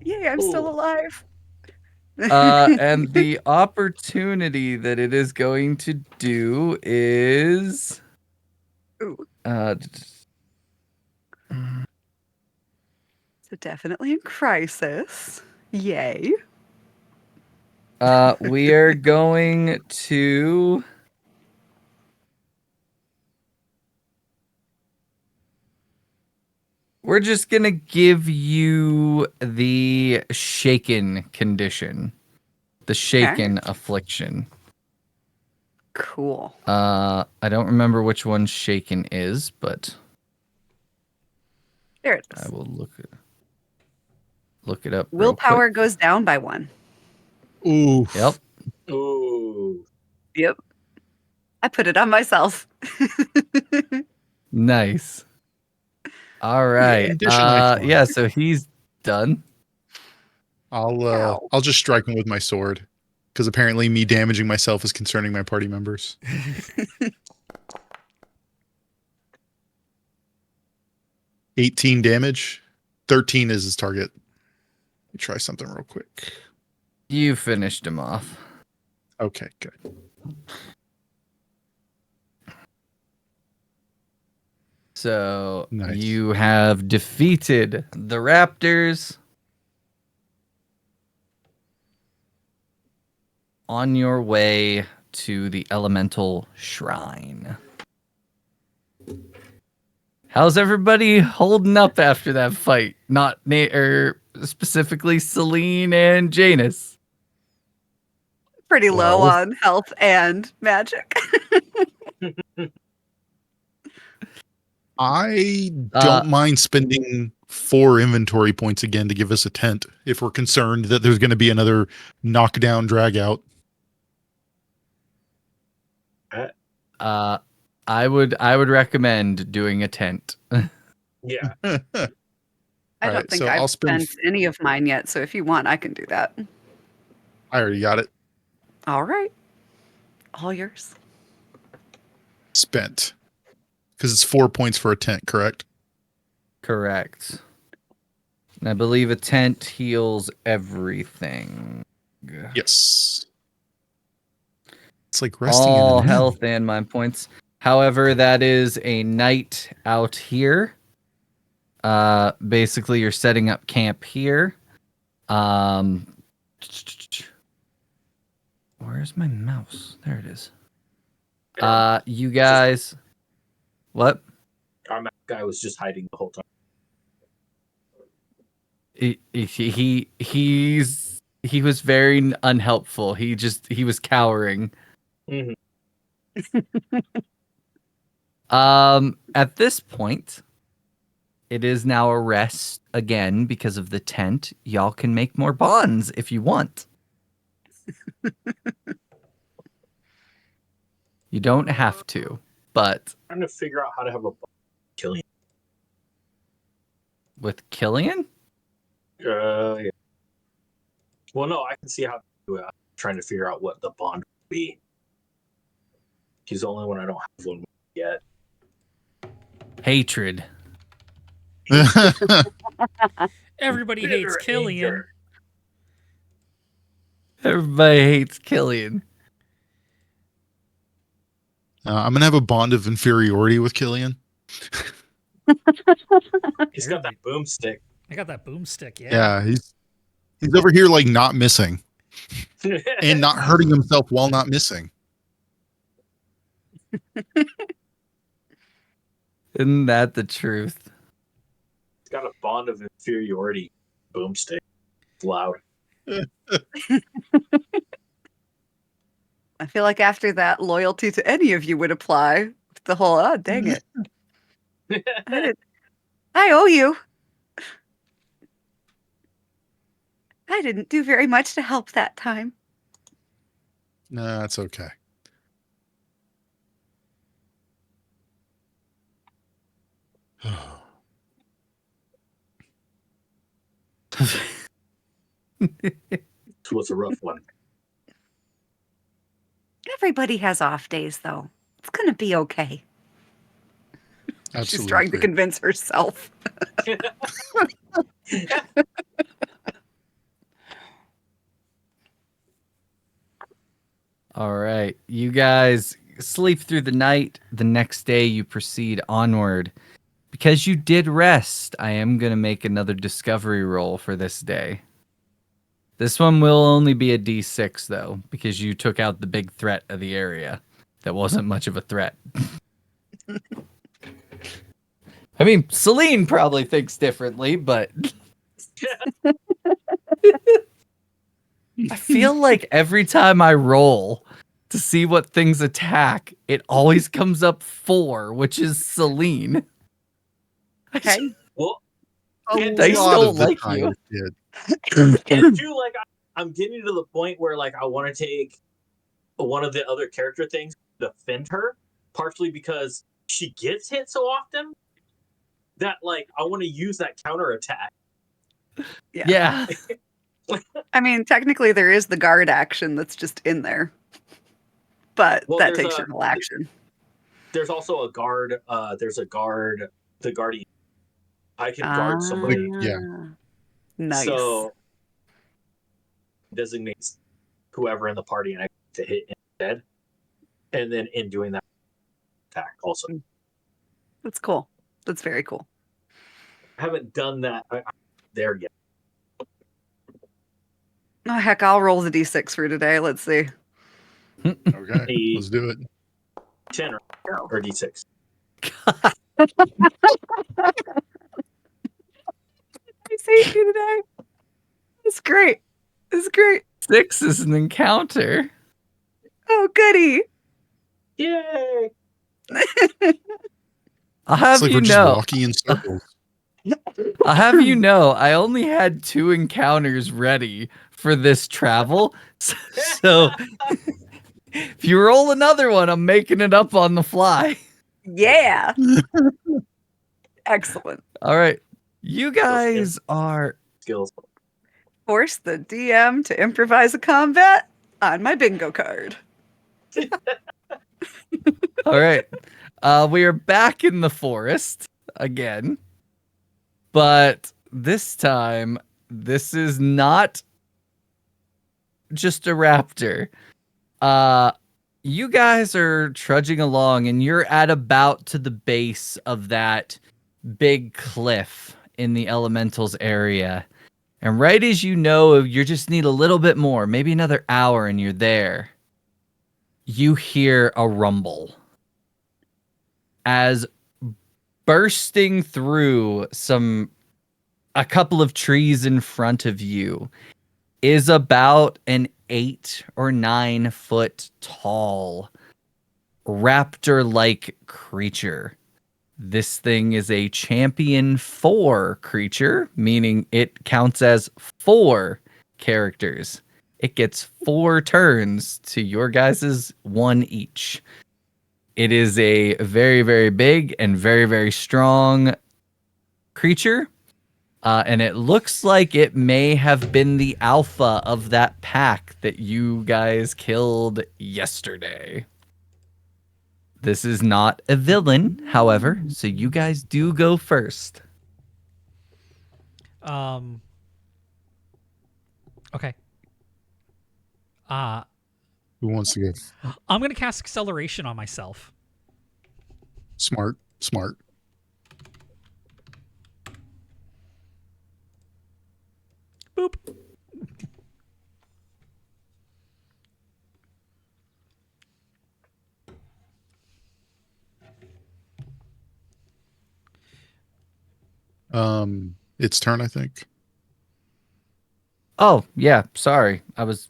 Yay, I'm still Ooh. alive. And the opportunity that it is going to do is Ooh. So definitely in crisis. Yay. We are going to we're just gonna give you the shaken condition. The shaken affliction. Cool. I don't remember which one shaken is, but There it I is. will look it up. real Willpower quick. goes down by 1. Ooh. Yep. Ooh. Yep. I put it on myself. Nice. All right. Condition I find. Yeah, so he's done. I'll just strike him with my sword, because apparently me damaging myself is concerning my party members. 18 damage. 13 is his target. Let me try something real quick. You finished him off. Okay, good. So Nice. you have defeated the Raptors. On your way to the Elemental Shrine. How's everybody holding up after that fight? Not specifically Celine and Janus. Pretty low Well. on health and magic. I don't mind spending 4 inventory points again to give us a tent if we're concerned that there's going to be another knockdown drag out. I would recommend doing a tent. Yeah. I don't Alright, think so I've I'll spend- spent any of mine yet, so if you want, I can do that. I already got it All right. All yours. spent. Because it's 4 points for a tent, correct? Correct. And I believe a tent heals everything. Yes. It's like resting All in an inn. health and mind points. However, that is a night out here. Basically, you're setting up camp here. Where's my mouse? There it is. You guys. What? Our map guy was just hiding the whole time. He was very unhelpful. He was cowering. Mm-hmm. At this point, it is now a rest again because of the tent. Y'all can make more bonds if you want. You don't have to, but Trying to figure out how to have a Killian. with Killian, Yeah. Well, no, I can see how to do it. trying to figure out what the bond would be. He's the only one I don't have one yet. Hatred. Everybody Bitter hates Killian. anger. Everybody hates Killian. I'm gonna have a bond of inferiority with Killian. He's got that boomstick. I got that boomstick. Yeah, he's over here like not missing and not hurting himself while not missing. Isn't that the truth? He's got a bond of inferiority boomstick. It's loud. I feel like after that, loyalty to any of you would apply. The whole, oh, dang it. I owe you. I didn't do very much to help that time. Nah, it's okay. It was a rough one. Everybody has off days, though. It's going to be okay. Absolutely. She's trying to convince herself. All right. You guys sleep through the night. The next day, you proceed onward. Because you did rest, I am going to make another discovery roll for this day. This one will only be a D6, though, because you took out the big threat of the area. That wasn't much of a threat. I mean, Celine probably thinks differently, but I feel like every time I roll to see what things attack, it always comes up 4, which is Celine. Okay. Well, A They lot still of the like time you. it did. and too, like I'm getting to the point where like I want to take one of the other character things to defend her, partially because she gets hit so often that like I want to use that counter attack. Yeah. I mean, technically, there is the guard action that's just in there. But Well, that there's takes a- your whole action. There's also a guard. There's a guard. The guardian. I can guard somebody. Yeah. Nice. So designates whoever in the party and I to hit instead. And then in doing that attack also. That's cool. That's very cool. I haven't done that there yet. Oh, heck, I'll roll the d6 for today. Let's see. Okay, let's do it. 10 or D6. I saved you today. It's great. It's great. 6 is an encounter. Oh, goody. Yay! I'll have It's like you we're just know. walking in circles. I'll have you know, I only had 2 encounters ready for this travel. So if you roll another one, I'm making it up on the fly. Yeah. Excellent. All right. You guys are Skills. Force the DM to improvise a combat on my bingo card. all right. We are back in the forest again. But this time, this is not just a raptor. You guys are trudging along and you're at about to the base of that big cliff in the elementals area. And right as you know, you just need a little bit more, maybe another hour and you're there. You hear a rumble. As bursting through a couple of trees in front of you is about an 8 or 9 foot tall raptor-like creature. This thing is a champion 4 creature, meaning it counts as 4 characters. It gets 4 turns to your guys's 1 each. It is a very, very big and very, very strong creature. And it looks like it may have been the alpha of that pack that you guys killed yesterday. This is not a villain, however, so you guys do go first. Okay. Who wants to go? I'm gonna cast acceleration on myself. Smart. Boop. Its turn, I think. Oh, yeah, sorry. I was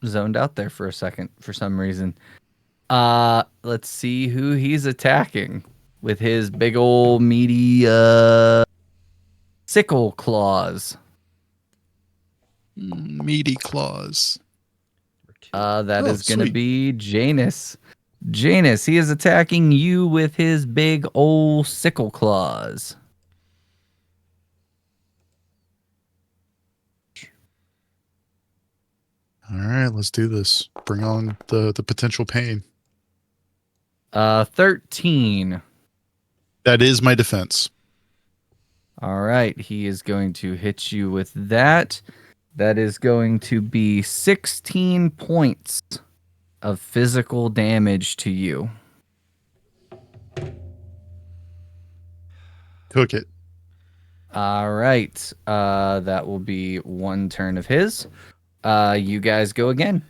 zoned out there for a second for some reason. Let's see who he's attacking with his big ol' meaty sickle claws. Meaty claws. That Oh, is going to sweet. be Janus. Janus, he is attacking you with his big ol' sickle claws. All right, let's do this. Bring on the potential pain. 13. That is my defense. All right, he is going to hit you with that. That is going to be 16 points of physical damage to you. Took it. All right, that will be one turn of his. You guys go again.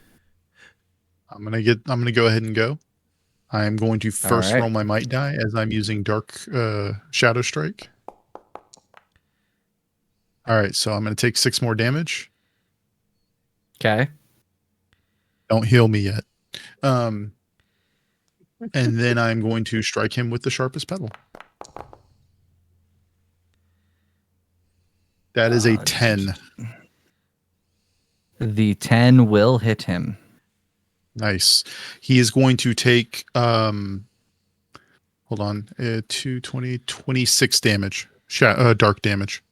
I'm gonna go ahead and go. I'm going to first right. roll my might die as I'm using Dark Shadow Strike. All right, so I'm gonna take 6 more damage. Okay. Don't heal me yet. And then I'm going to strike him with the sharpest petal. That is a 10. The 10 will hit him. Nice. He is going to take hold on, 220, 26 damage. Dark damage.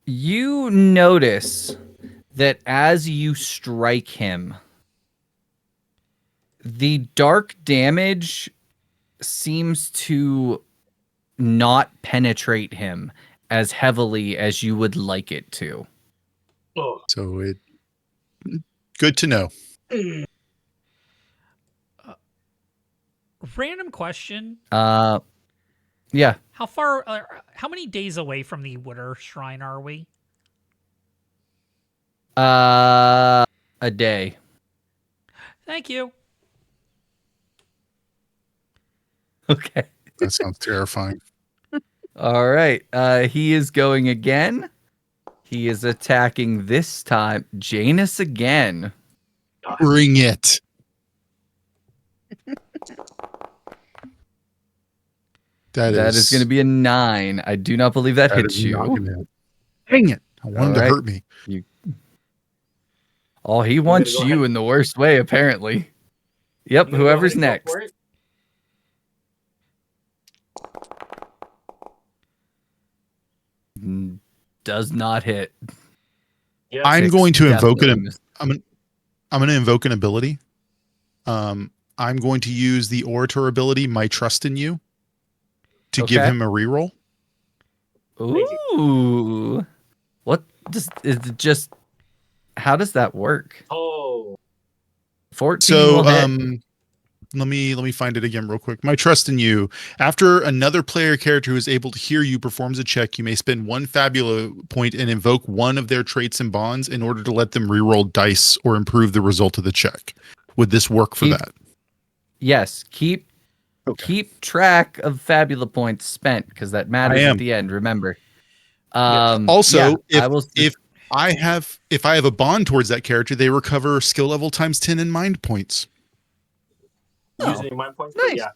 You notice that as you strike him, the dark damage seems to not penetrate him as heavily as you would like it to. Oh. So it good to know. Random question. Yeah. How many days away from the Water Shrine are we? A day. Thank you. Okay. That sounds terrifying. All right. He is going again. He is attacking this time Janus again. Bring it. That is going to be a 9. I do not believe that hits is not you. gonna hit. Dang it. I wanted to hurt me. He wants go you ahead. in the worst way, apparently. Yep, I'm gonna go whoever's ahead and go next. for it. Does not hit. Yeah. I'm Six going to invoke definitely it. miss- I'm going to invoke an ability. I'm going to use the Orator ability, My Trust in You, to give Okay. him a reroll. Ooh. What is it just how does that work? Oh. 14 So will hit. let me find it again real quick. My Trust in You. After another player character who is able to hear you performs a check, you may spend 1 Fabula point and invoke one of their traits and bonds in order to let them reroll dice or improve the result of the check. Would this work for that? Yes, keep track of Fabula points spent because that matters at the end, remember. Also, I will if I have a bond towards that character, they recover skill level times 10 in mind points. Using mind points. Nice. But yeah.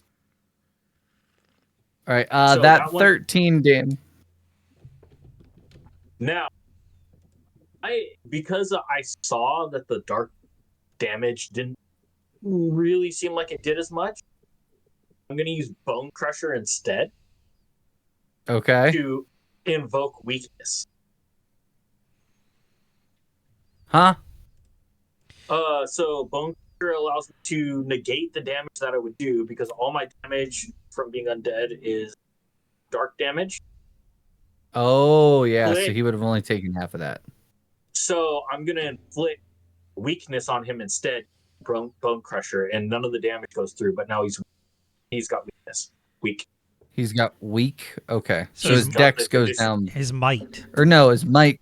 All right, So that that one- 13 damage. Now, because I saw that the dark damage didn't really seem like it did as much. I'm going to use Bone Crusher instead Okay. to invoke weakness. Huh? So Bone Crusher allows me to negate the damage that I would do because all my damage from being undead is dark damage. Oh, yeah. So Click. he would have only taken half of that. So I'm going to inflict weakness on him instead, Bone Crusher, and none of the damage goes through, but now he's got weakness. Weak. He's got weak. Okay. So So his he's dex got goes this- down. His might. Or no, his might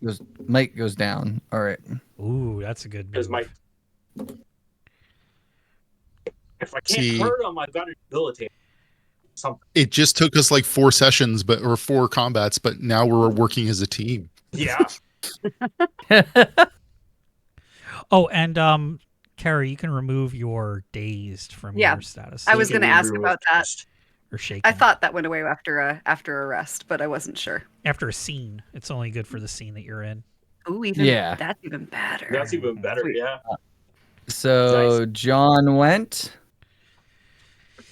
goes down. All right. Ooh, that's a good Because move. if I can't See- hurt him, I've got to debilitate him. Something. It just took us like 4 sessions, or 4 combats, but now we're working as a team. Yeah. Oh, and Carrie, you can remove your dazed from Yeah, your status. I was Can going to we ask remove about that. this? Or shaken. I thought that went away after a rest, but I wasn't sure. After a scene, it's only good for the scene that you're in. Ooh, even Yeah. that's even better. That's even better. Sweet. Yeah. So John went.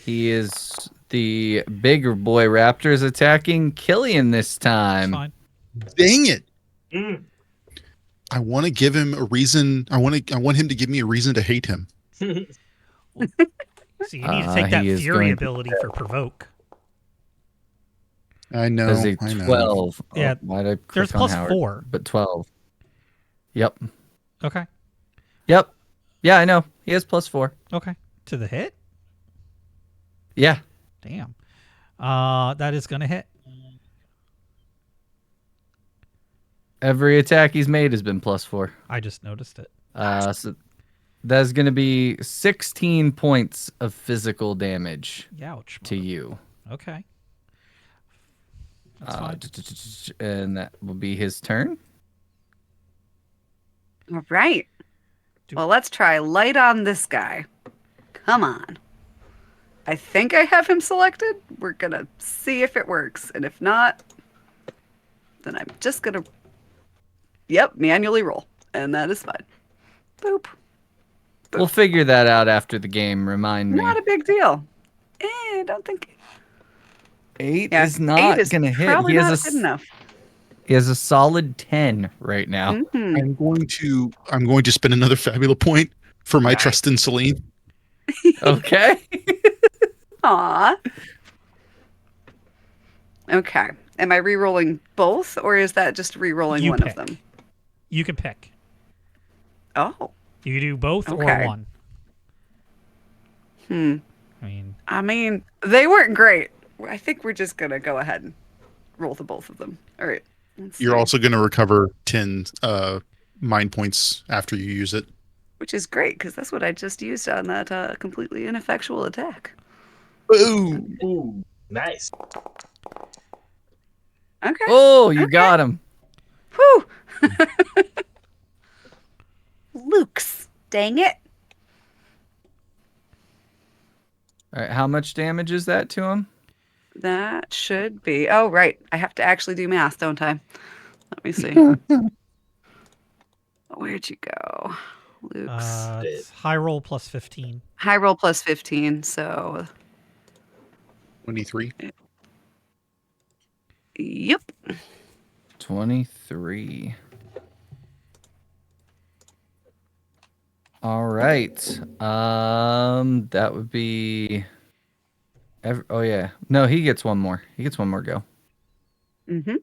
He is the bigger boy Raptors attacking Killian this It's time. fine. Dang it! Mm. I want to give him a reason. I want him to give me a reason to hate him. So you need to take that he is fury going- ability for provoke. I know. There's a I know. 12. Yeah, Why did I click There's on plus Howard? 4. But 12. Yep. Okay. Yep. Yeah, I know. He has plus 4. Okay. To the hit? Yeah. Damn. That is going to hit. Every attack he's made has been plus 4. I just noticed it. So that's going to be 16 points of physical damage Ouch. to you. Okay. That's fine. And that will be his turn. All right. Do- Well, let's try light on this guy. Come on. I think I have him selected. We're going to see if it works. And if not, then I'm just going to, manually roll. And that is fine. Boop. We'll figure that out after the game. Remind me. Not a big deal. I don't think. 8 Yeah, is not 8 is going to hit. probably He not has good enough. he has a solid 10 right now. Mhm. I'm going to spend another fabula point for my Nice. trust in Celine. Okay. Aw. Okay. Am I re-rolling both, or is that just re-rolling You one pick. of them? You can pick. Oh. You can do both or Okay. one. I mean, I mean, they weren't great. I think we're just gonna go ahead and roll the both of them. All right. Let's You're see. also going to recover 10 mind points after you use it. Which is great because that's what I just used on that completely ineffectual attack. Boom! Ooh, nice. Okay. Oh, you Okay. got him. Whew. Luke's. Dang it. All right. How much damage is that to him? That should be. Oh, right. I have to actually do math, don't I? Let me see. Where'd you go? Luke's. it's high roll plus 15. High roll plus 15. So, 23. yep. 23. All right. That would be. Oh yeah. No, he gets one more. He gets one more go, Mm-hmm.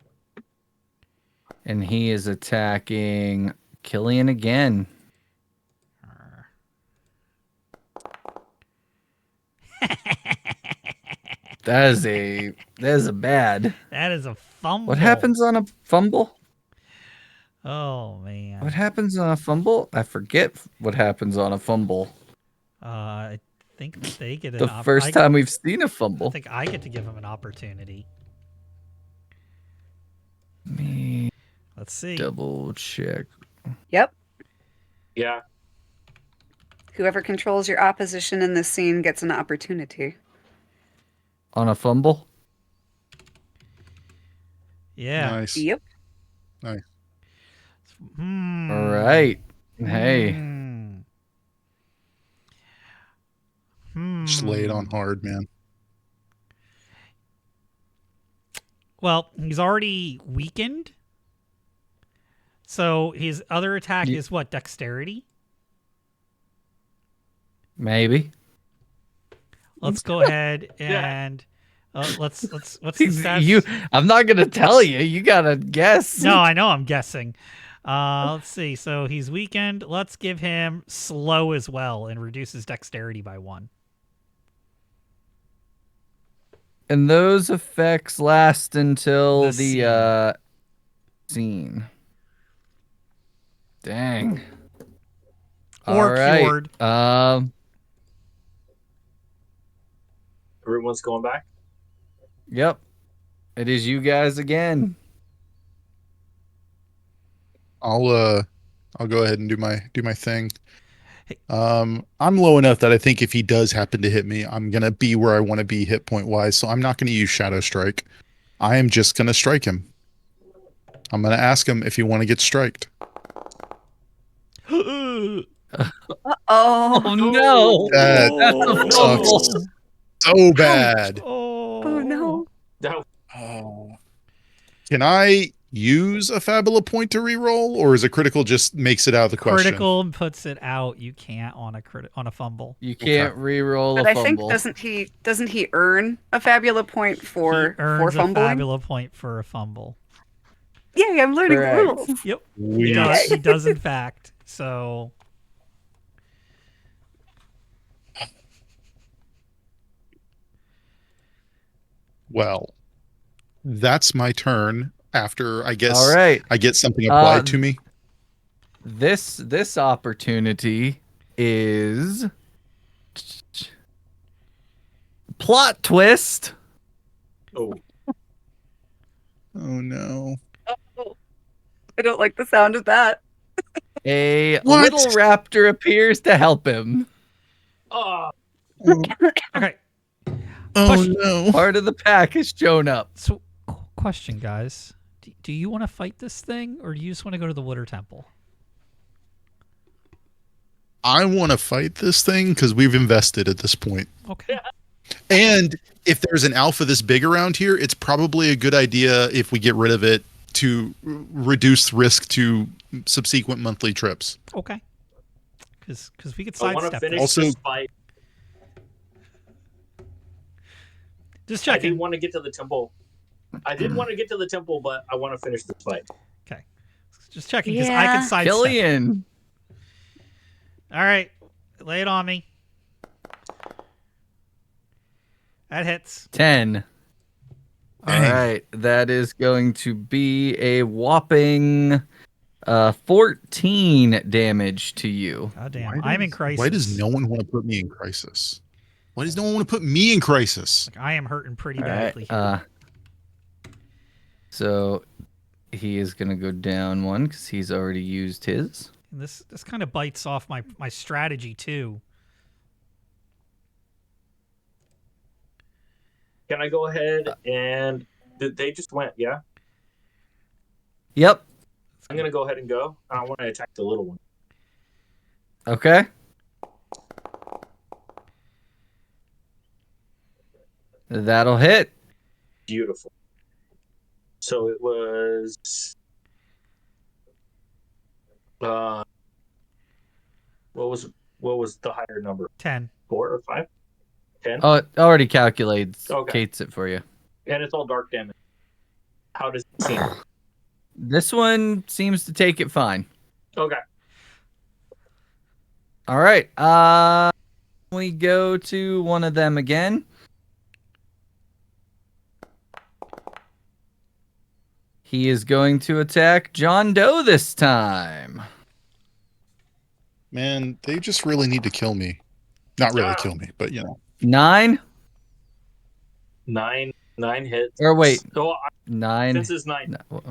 and he is attacking Killian again. That is a bad. That is a fumble. What happens on a fumble? Oh, man. What happens on a fumble? I forget what happens on a fumble. I think they get The first time we've seen a I fumble. think I get to give him an opportunity. Me Let's see. double check. Yep. Yeah. Whoever controls your opposition in this scene gets an opportunity. On a fumble? Yeah. Nice. Yep. Hmm. All right. Hey. Hmm. Just lay it on hard, man. Well, he's already weakened. So his other attack is what? Dexterity? Maybe. Let's go ahead and let's what's the stats? I'm not gonna tell you. You gotta guess. No, I know I'm guessing. Let's see. So he's weakened. Let's give him slow as well and reduce his dexterity by 1. And those effects last until The scene. Dang. Or All right. cured. Everyone's going back. Yep. It is you guys again. I'll go ahead and do my thing. I'm low enough that I think if he does happen to hit me, I'm gonna be where I want to be hit point wise. So I'm not gonna use Shadow Strike. I am just gonna strike him. I'm gonna ask him if he want to get striked. Oh, Oh no. That That's sucks so bad. oh no. That Oh. Can I use a Fabula point to reroll, or is a critical just makes it out of the question? Critical puts it out. You can't on a fumble. You can't re-roll But a I think fumble. doesn't he earn a Fabula point He for earns a fumbling? Fabula point for a fumble. Yeah, I'm learning Correct. rules. Yep. Weird. He does in fact. So Well, that's my turn. After I guess All right. I get something applied to me. This opportunity is plot twist. oh, Oh no! Oh, I don't like the sound of that. A What? little raptor appears to help him. oh, okay. Oh Question. no! Part of the pack has shown up. So question, guys. Do you want to fight this thing or do you just want to go to the Water Temple? I want to fight this thing because we've invested at this point. Okay. And if there's an alpha this big around here, it's probably a good idea if we get rid of it to reduce risk to subsequent monthly trips. Okay. Because we could I want to sidestep finish this. Also- this fight. Just I checking. didn't want to get to the temple. I did want to get to the temple, but I want to finish this fight. Okay. Just checking because I Yeah. can sidestep. Killian. All right. Lay it on me. That hits. 10. All Dang. right. That is going to be a whopping 14 damage to you. God damn. I'm in crisis. Why does no one want to put me in crisis? Why does no one want to put me in crisis? Like, I am hurting pretty All badly right. here. So he is going to go down one because he's already used his. And this kind of bites off my strategy too. Can I go ahead and they just went? Yeah, Yep. I'm gonna go ahead and go. I want to attack the little one. Okay. That'll hit. Beautiful. So it was. What was the higher number? 10. 4 or 5? 10. Oh, it already calculates Okay. it for you. And it's all dark damage. How does it seem? This one seems to take it fine. Okay. All right. We go to one of them again. He is going to attack John Doe this time. Man, they just really need to kill me. Not really kill me, but you know. 9 9 hits. or wait, So 9. this is 9. No,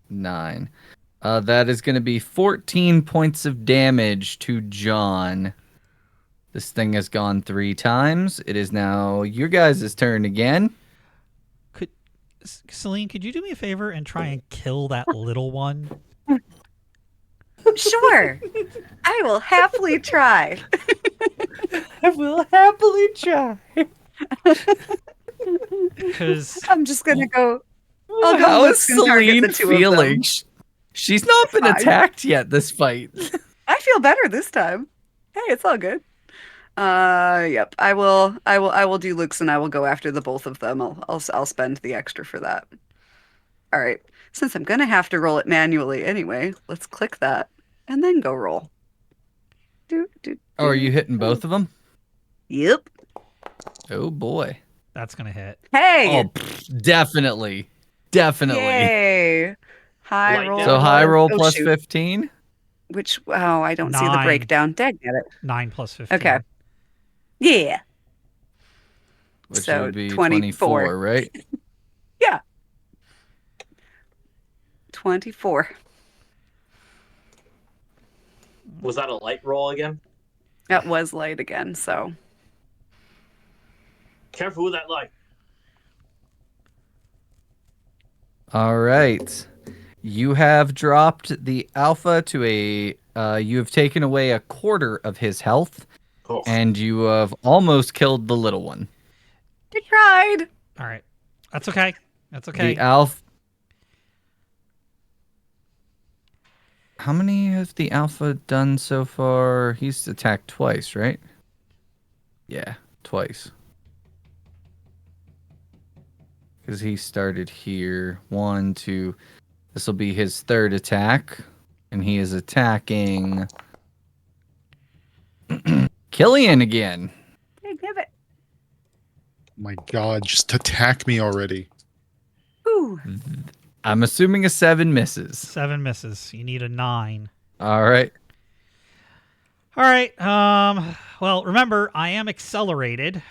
9. That is going to be 14 points of damage to John. This thing has gone 3 times. It is now your guys' turn again. Celine, could you do me a favor and try and kill that little one? Sure. I will happily try. I will happily try. Because I'm just gonna go. I'll go How is Luke's and target Celine the two of them. feeling? She's not been Fine. attacked yet this fight. I feel better this time. Hey, it's all good. Yep. I will do Luke's and I will go after the both of them. I'll spend the extra for that. All right. Since I'm gonna have to roll it manually anyway, let's click that and then go roll. Oh, are you hitting both of them? Yep. Oh boy. that's going to hit. Hey. Oh, definitely. Definitely. Yay. High Like roll. that. So high roll Oh, plus shoot. 15, Which, oh, I don't see the 9. breakdown. Dang it. 9 plus 15. Okay. Yeah. which So, would be 24. 24, right? Yeah. 24. Was that a light roll again? That was light again, so. Careful with that light. All right. You have dropped the alpha to a. You have taken away a quarter of his health, Oh. and you have almost killed the little one. I tried. All right. That's okay. That's okay. The alpha. How many has the alpha done so far? He's attacked twice, right? Yeah, twice. Because he started here. 1, 2. This will be his third attack. And he is attacking Killian again. Hey, give it. My God, just attack me already. Ooh. I'm assuming a 7 misses. 7 misses. You need a 9. All right. All right. Well, remember, I am accelerated.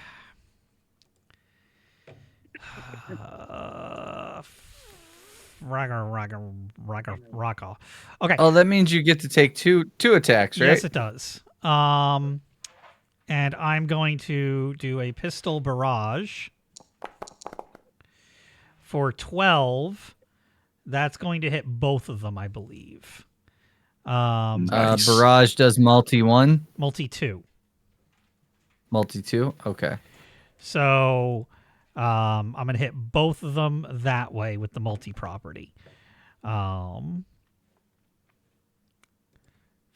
Ragga. Okay. Oh, that means you get to take two attacks, right? Yes, it does. And I'm going to do a pistol barrage for 12. That's going to hit both of them, I believe. Nice. Barrage does multi 1, Multi 2. multi 2. Okay. So I'm going to hit both of them that way with the multi property. If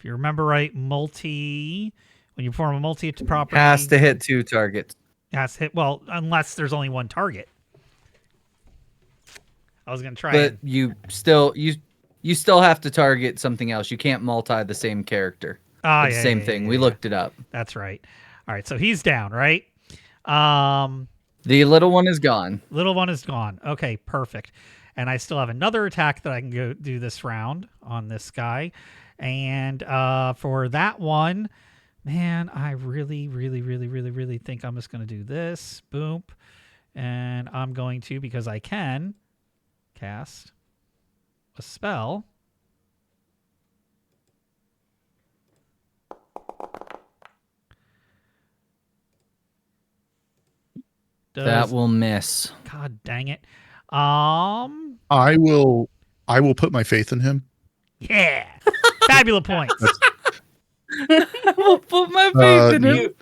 you remember right, when you perform a multi property, Has to hit 2 targets. has to hit. Well, unless there's only one target. I was going to try. But you still have to target something else. You can't multi the same character. It's the same thing. We looked it up. That's right. All right, so he's down, right? The little one is gone. Little one is gone. Okay, perfect. And I still have another attack that I can go do this round on this guy. And for that one, man, I really, really, really, really, really think I'm just going to do this. Boom. And I'm going to, because I can, cast a spell. That will miss. God dang it. I will put my faith in him. Yeah. Fabulous points. I will put my faith in him.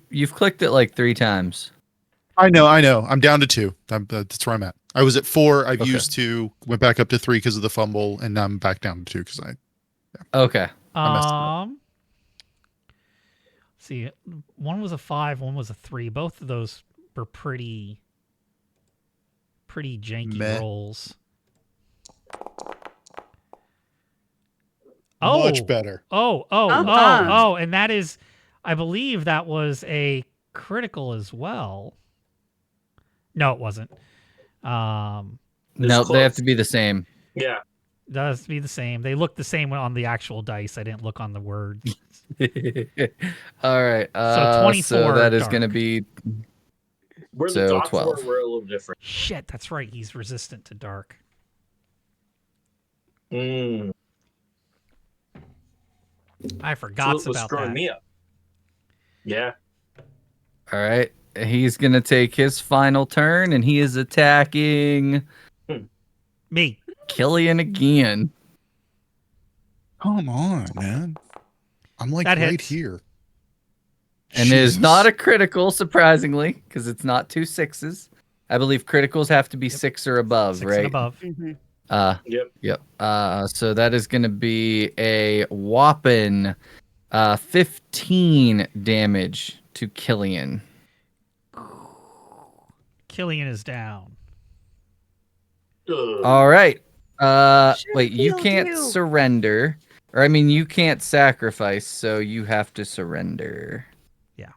You've clicked it like 3 times. I know. I'm down to 2. That's where I'm at. I was at 4. I've Okay. used 2, went back up to 3 because of the fumble, and now I'm back down to 2 because Okay. I messed it up. See, one was a 5, one was a 3. Both of those were pretty janky Meh. rolls. Much better. Oh, and that is, I believe that was a critical as well. No, it wasn't. No, they have close. to be the same. Yeah. Does be the same. They look the same on the actual dice. I didn't look on the words. All right. So 24 So that is dark. going to be Where the So, dots 12. were a little different. Shit, that's right. He's resistant to dark. Mm. I forgot So it was about screwing that. me up. Yeah. all right. He's going to take his final turn, and he is attacking Me. Killian again. Come on, man. I'm like That right hits. here. And it is Jeez. not a critical, surprisingly, because it's not 2 6s. I believe criticals have to be 6 or above, 6 right? and above. Yep. Yep. So that is going to be a whopping 15 damage to Killian. Killian is down. Ugh. All right. Should Wait, you healed can't you. surrender. Or, I mean, you can't sacrifice, so you have to surrender. Yeah.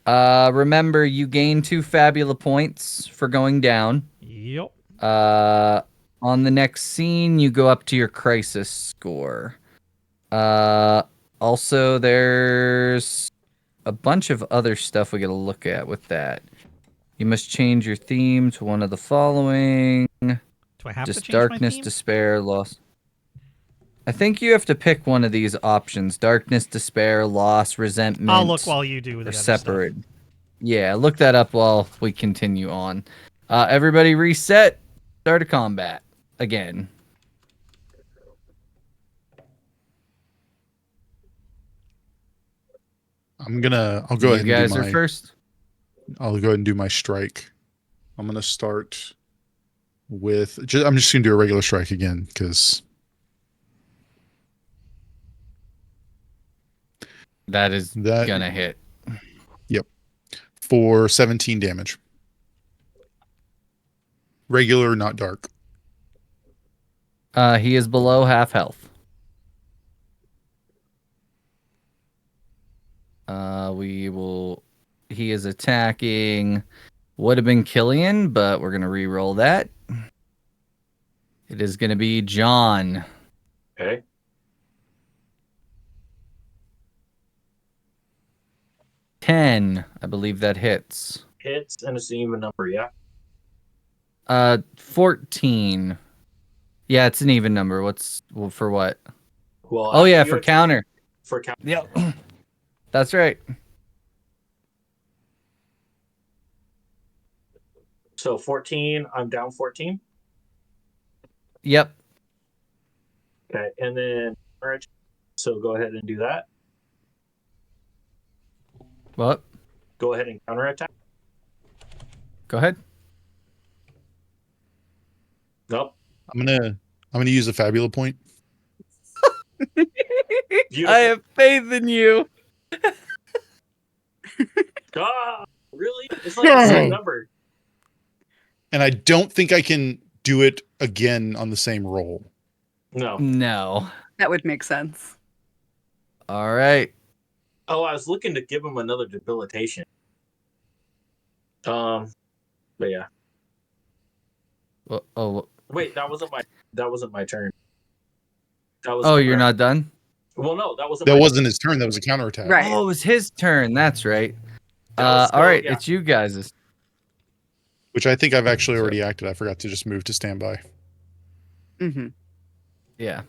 Remember, you gain 2 Fabula points for going down. Yep. On the next scene, you go up to your crisis score. Also, there's a bunch of other stuff we gotta look at with that. You must change your theme to one of the following. Do I have to Just change my darkness, theme? despair, loss. I think you have to pick one of these options: darkness, despair, loss, resentment. I'll look while you do the or other separate. stuff. Yeah, look that up while we continue on. Everybody reset. Start a combat again. I'll go ahead You and guys do are my first. I'll go ahead and do my strike. I'm gonna start with I'm just gonna do a regular strike again because That is that gonna hit. for 17 damage. Regular, not dark. He is below half health. He is attacking. Would have been Killian, but we're gonna re-roll that. It is gonna be John. Okay. 10. I believe that hits. Hits and it's an even number, yeah. 14. Yeah, it's an even number. For what? Well, Oh yeah, after for your turn- counter. For counter. Yep. That's right. So 14, I'm down 14. Yep. Okay, and then so go ahead and do that. What? Go ahead and counterattack. Go ahead. Nope. I'm gonna use a Fabula point. Beautiful. I have faith in you. Ah, really? It's like the same number. And I don't think I can do it again on the same roll. No. No. That would make sense. All right. Oh, I was looking to give him another debilitation. But yeah. Oh. Wait, that wasn't my turn. That was Oh, you're not done? Well, no, that wasn't That my wasn't his turn. That was a counterattack. Right. Oh, it was his turn. That's right. That was All right, yeah. it's you guys'. Which I think I've actually already acted. I forgot to just move to standby. Mm-hmm. Yeah.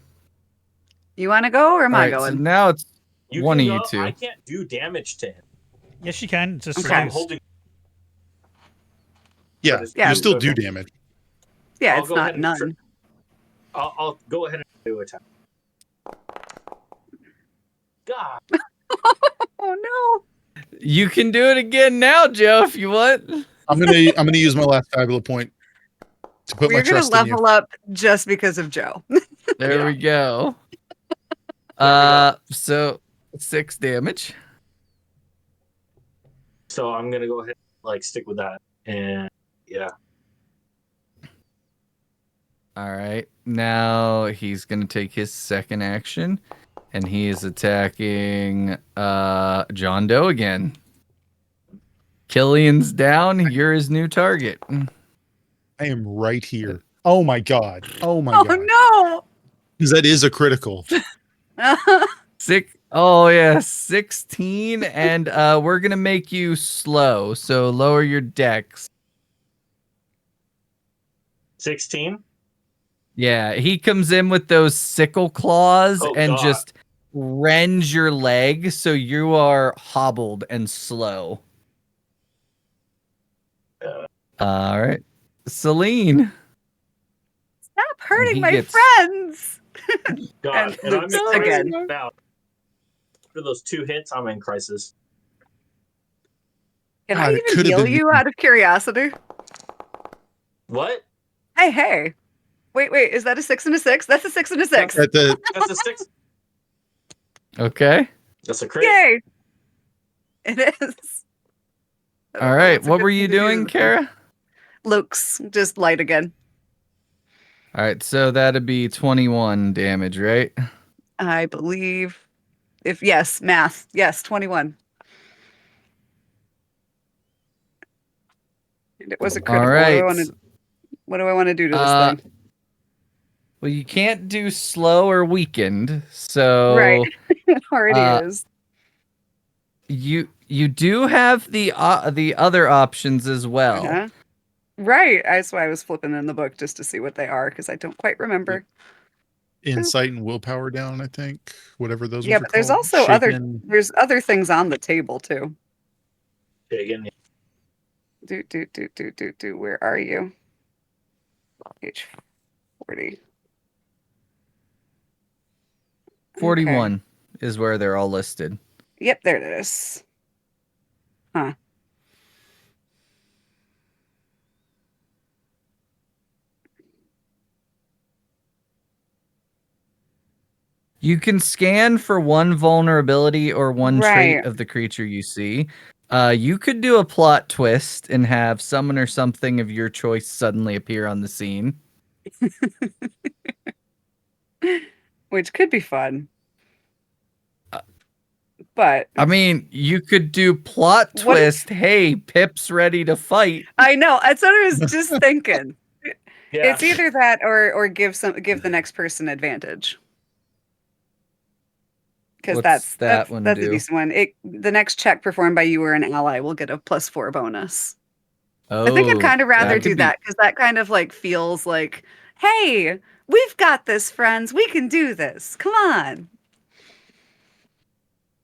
You want to go or am All I right, so going? now it's You one can of you go. two. I can't do damage to him. Yes, you can. Just So Okay. I'm reduced. holding. Yeah, But it's- Yeah. you still do okay. damage. Yeah, I'll it's go not ahead and none. I'll go ahead and do attack. God. Oh You can do it again now, Joe, if you want. I'm gonna use my last Fabula point to no. put my We're gonna trust in you. level up just because of Joe. There Yeah. we go. There So 6 damage. So I'm gonna go ahead and stick with that. And yeah. All right. Now he's going to take his second action and he is attacking John Doe again. Killian's down. You're his new target. I am right here. Oh my god. Oh my Oh god. no! Because that is a critical. Oh yeah, 16 and we're going to make you slow. So lower your dex. 16. Yeah, he comes in with those sickle claws Oh, and God. just rends your leg so you are hobbled and slow. All right. Celine. Stop hurting he my gets- friends. God, and I'm Luke's in crisis again. now. After those 2 hits, I'm in crisis. Can God, I it even could have heal been you me. out of curiosity? What? Hey. Wait, is that a 6 and a 6? That's a 6 and a 6. At the That's a 6. Okay. That's a crit. Yay! It is. I don't All know right. what's a What good were thing you to do doing, this time. Kara? Luke's just light again. All right. So that'd be 21 damage, right? I believe. Yes, math. Yes, 21. And it was a All critical. right. What do I want to do to this Uh, thing? Well, you can't do slow or weakened, Right. so It already uh, is. you do have the other options as well. Uh-huh. Right. That's why I was flipping in the book just to see what they are because I don't quite remember. insight and willpower down, I think. Whatever those Yeah, are but there's called. also Shaken. there's other things on the table too. Again, Do. Where are you? Page 40. 41 is where they're all listed. Yep, there it is. Huh. You can scan for one vulnerability or one trait Right. of the creature you see. You could do a plot twist and have someone or something of your choice suddenly appear on the scene. Which could be fun. But I mean, you could do plot What if- twist. Hey, Pip's ready to fight. I know. That's what I was just thinking. yeah. It's either that or give the next person advantage. Because What's that one that's a do? decent one. The next check performed by you or an ally will get a +4 bonus. Oh, I think I'd kind of rather could do be- that because that kind of like feels like, hey, we've got this, friends. We can do this. Come on.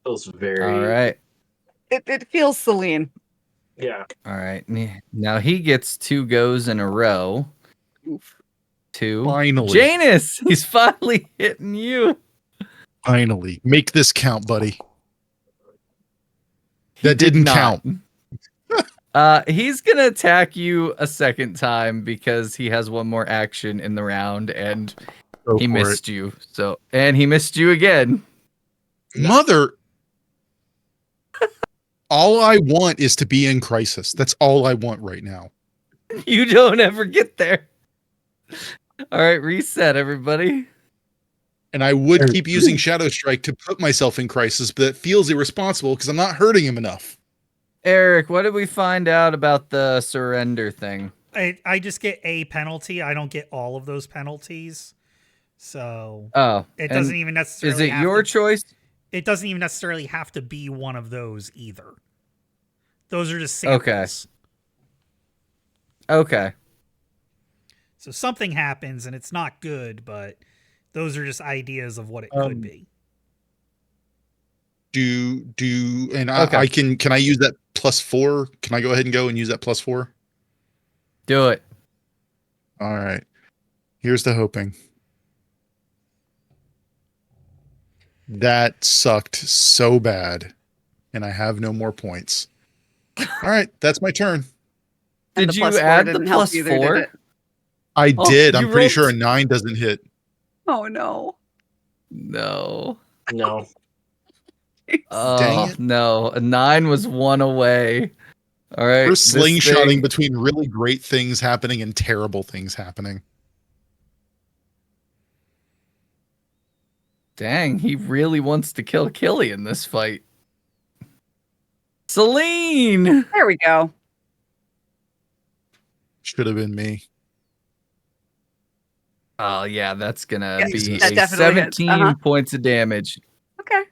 Feels very. All right. It feels Celine. Yeah. All right. Now he gets 2 goes in a row. Oof. 2. Finally. Janus, he's finally hitting you. Finally. Make this count, buddy. He That did didn't not. count. He's gonna attack you a second time because he has one more action in the round, and Go he for missed you. And he missed you again. it. Mother. All I want is to be in crisis. That's all I want right now. You don't ever get there. All right, reset, everybody. And I would keep using Shadow Strike to put myself in crisis, but it feels irresponsible because I'm not hurting him enough. Eric, what did we find out about the surrender thing? I just get a penalty. I don't get all of those penalties. So Oh, it and doesn't even necessarily is it have your to, choice? it doesn't even necessarily have to be one of those either. Those are just Okay. samples. Okay. So something happens and it's not good, but those are just ideas of what it could be. And Okay. I can I use that +4? Can I go ahead and go and use that +4? Do it. All right. Here's the hoping. That sucked so bad, and I have no more points. All right, that's my turn. And Did the you +4 add the didn't help +4? either, did it? I Oh, did. you I'm pretty sure a rolled- 9 doesn't hit. Oh no. No. No. Oh, it. no. A 9 was 1 away. All right. We're this slingshotting thing- between really great things happening and terrible things happening. Dang, he really wants to kill Killian this fight. Celine! There we go. Should have been me. Oh, yeah, that's going to Yes, be that a definitely hits. 17 points of damage. Okay.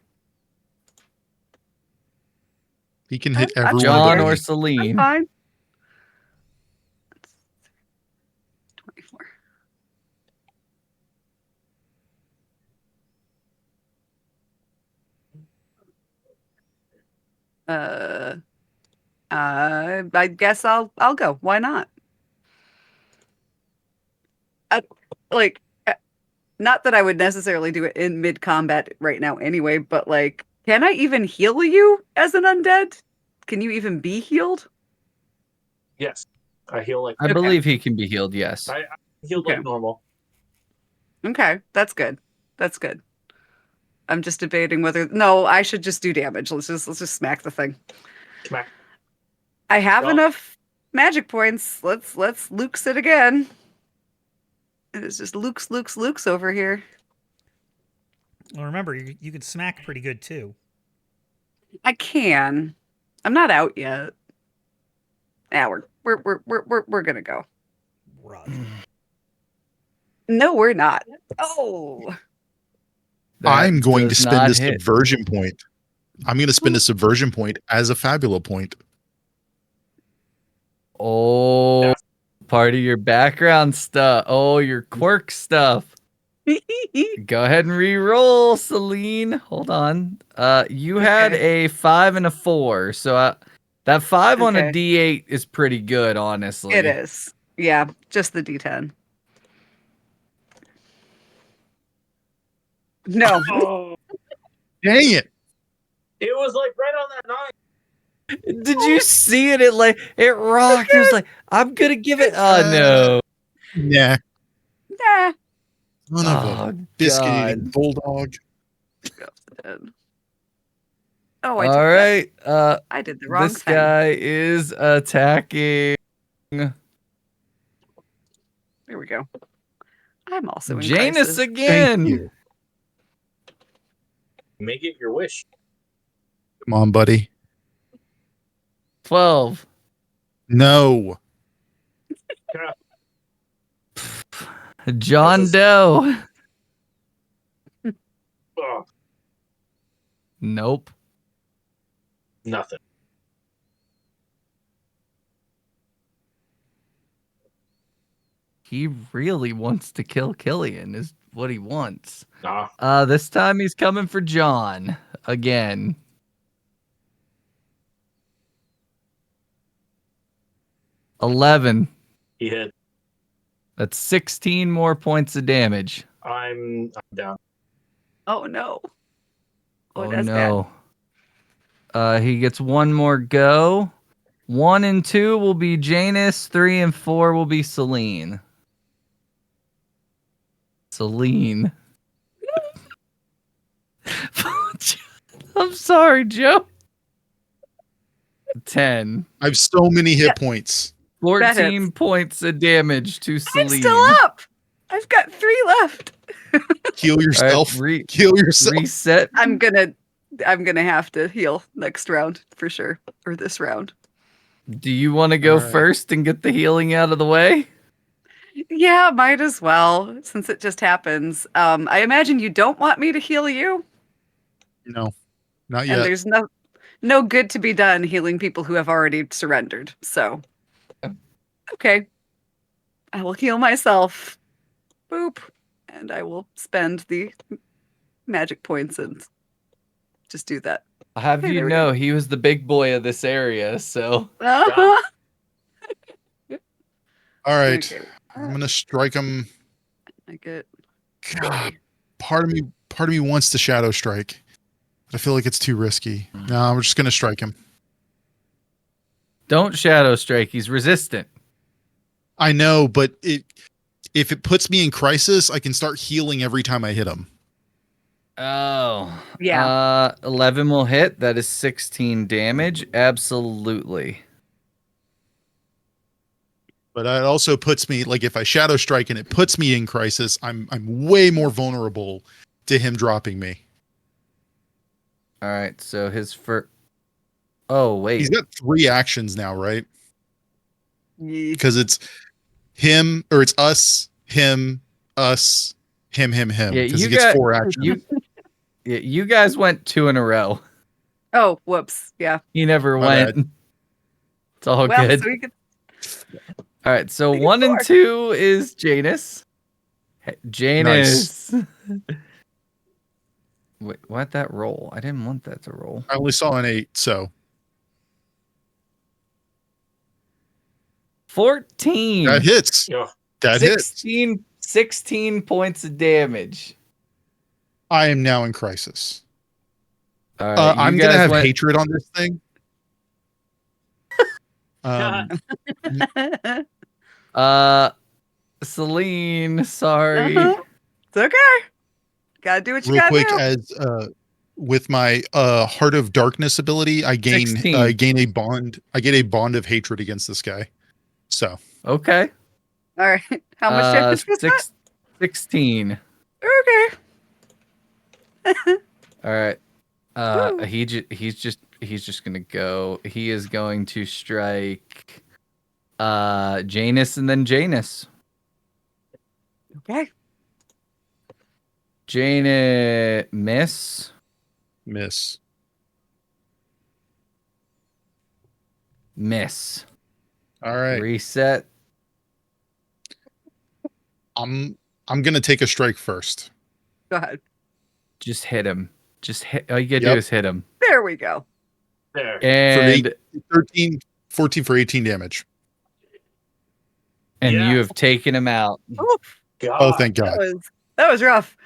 He can hit I'm everyone. John but or me. Celine? Fine. 24. I guess I'll go. Why not? Like not that I would necessarily do it in mid combat right now anyway, but like, can I even heal you as an undead? Can you even be healed? Yes, I heal like I believe he can be healed. Yes. I healed Okay. like normal. Okay, that's good. That's good. I'm just debating whether no, I should just do damage. Let's just smack the thing. Smack. I have Well- enough magic points. Let's Luke's it again. And it's just Luke's over here. Well, remember, you can smack pretty good too. I can. I'm not out yet. Yeah, we're gonna go. Run. No, we're not. Oh, That I'm going to does spend not a hit. subversion point. I'm going to spend a subversion point as a fabula point. Oh, part of your background stuff. Oh, your quirk stuff. Go ahead and re-roll, Celine. Hold on. You had Okay. a 5 and a 4, so that 5 on a Okay. D8 is pretty good, honestly. It is. Yeah, just the D10. No. Oh, Dang it. it was like right on that 9. Did you see it? It rocked. It was like, I'm gonna give it. Oh no. Nah. Nah. Son of a Oh biscuit eating god. bulldog. Oh, I All took right. that. I did the wrong This thing. guy is attacking There we go. I'm also in Janus crisis. again. Thank you. Make it your wish. Come on, buddy. 12. No. John This is- Doe. Oh, Nope. nothing. He really wants to kill Killian, is what he wants. Nah. This time he's coming for John again. $11. He hit. That's 16 more points of damage. I'm down. Oh no. Oh that's bad. no. He gets one more go. 1 and 2 will be Janus. 3 and 4 will be Celine. Celine. I'm sorry, Joe. 10. I have so many hit points. 14 hits. points of damage to Celine. I'm still up. I've got 3 left. Heal All right, yourself. Heal yourself. reset. I'm gonna have to heal next round for sure, or this round. Do you want to go All right. first and get the healing out of the way? Yeah, might as well since it just happens. I imagine you don't want me to heal you, No, not and yet. there's no good to be done healing people who have already surrendered. So, okay, I will heal myself. Boop, and I will spend the magic points and just do that. I'll have Hey, you there we know, he was the big boy of this area, so Uh-huh. All right. Okay. I'm going to strike him. I get. God, part of me wants to shadow strike, but I feel like it's too risky. No, I'm just going to strike him. don't shadow strike. He's resistant. I know, but if it puts me in crisis, I can start healing every time I hit him. Oh. Yeah. 11 will hit. That is 16 damage. Absolutely. But it also puts me, like, if I shadow strike and it puts me in crisis, I'm way more vulnerable to him dropping me. All right, so his first... Oh, wait. He's got 3 actions now, right? Ye- Because it's him, or it's us, him, us, him. Yeah, Because you he gets got- 4 actions. You guys went 2 in a row. Oh, whoops. Yeah. He never My went. It's all Well, good. so we could. All right, so We get 1 and 4. 2 is Janus. Hey, Janus. Wait, why'd that roll? I didn't want that to roll. I only saw an 8, so 14. that hits. Yeah. That hits. 16 16 points of damage. I am now in crisis. All right, you I'm gonna guys have went. hatred on this thing. Celine, sorry. It's okay. Gotta do what you Real gotta quick, do. as with my Heart of Darkness ability, I gain 16. gain a bond. I get a bond of hatred against this guy. So Okay. All right. How much damage was that? 16. Okay. All right. Woo. He's just gonna go. He is going to strike Janus and then Janus. Okay. Janus miss. Miss. all right, Reset. I'm gonna take a strike first. Go ahead. Just hit him. Just hit. All you gotta do Yep. is hit him. There we go. There. And 14 for 18 damage. Yeah. you have taken him out. Oof, God. Oh, thank God. that was rough.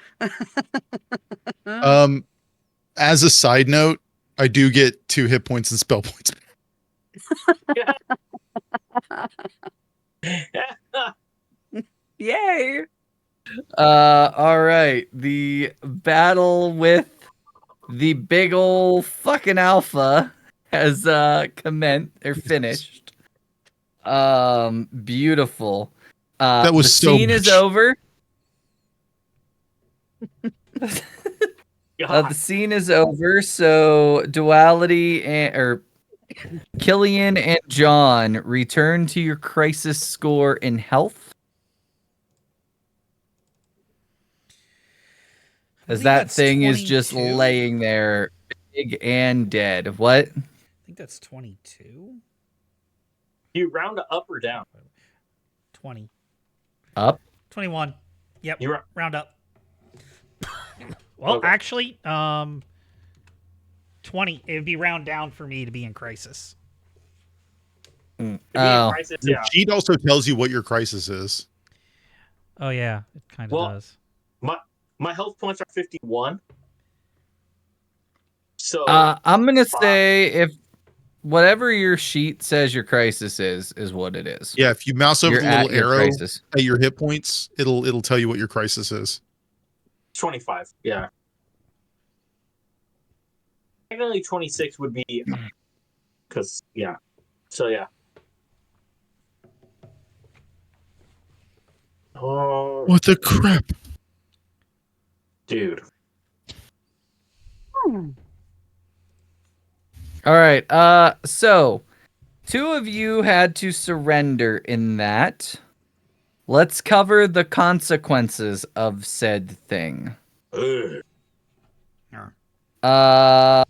As a side note, I do get 2 hit points and spell points. Yay. All right. The battle with the big ol' fucking alpha has finished. Beautiful. That was the so scene is much. over. God. The scene is over. So Duality or Killian and John return to your crisis score in health. As believe that that's thing is just 22. laying there, big and dead. What? I think that's 22. You round up or down? 20. Up? 21. Yep. You ra- Round up. Well, Okay. actually, 20. It would be round down for me to be in crisis. To be in Oh, crisis, The yeah. sheet also tells you what your crisis is. Oh yeah, it kind of Well, does. My health points are 51. So I'm gonna say if whatever your sheet says your crisis is what it is. Yeah, if you mouse over You're the little at your arrow crisis. at your hit points, it'll tell you what your crisis is. 25. Yeah. Technically 26 would be because yeah. So yeah. Oh, What the crap? dude. All right. So 2 of you had to surrender in that. Let's cover the consequences of said thing. Ugh. Uh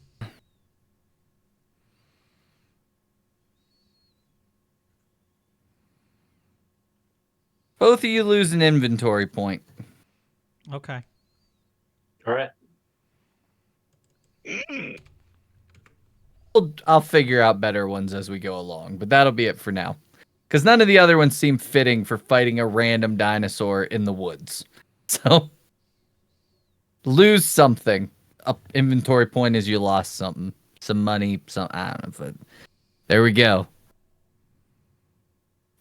Both of you lose an inventory point. Okay. All right. I'll figure out better ones as we go along, but that'll be it for now. Because none of the other ones seem fitting for fighting a random dinosaur in the woods. So, lose something. A inventory point is you lost something. Some money, I don't know. But there we go.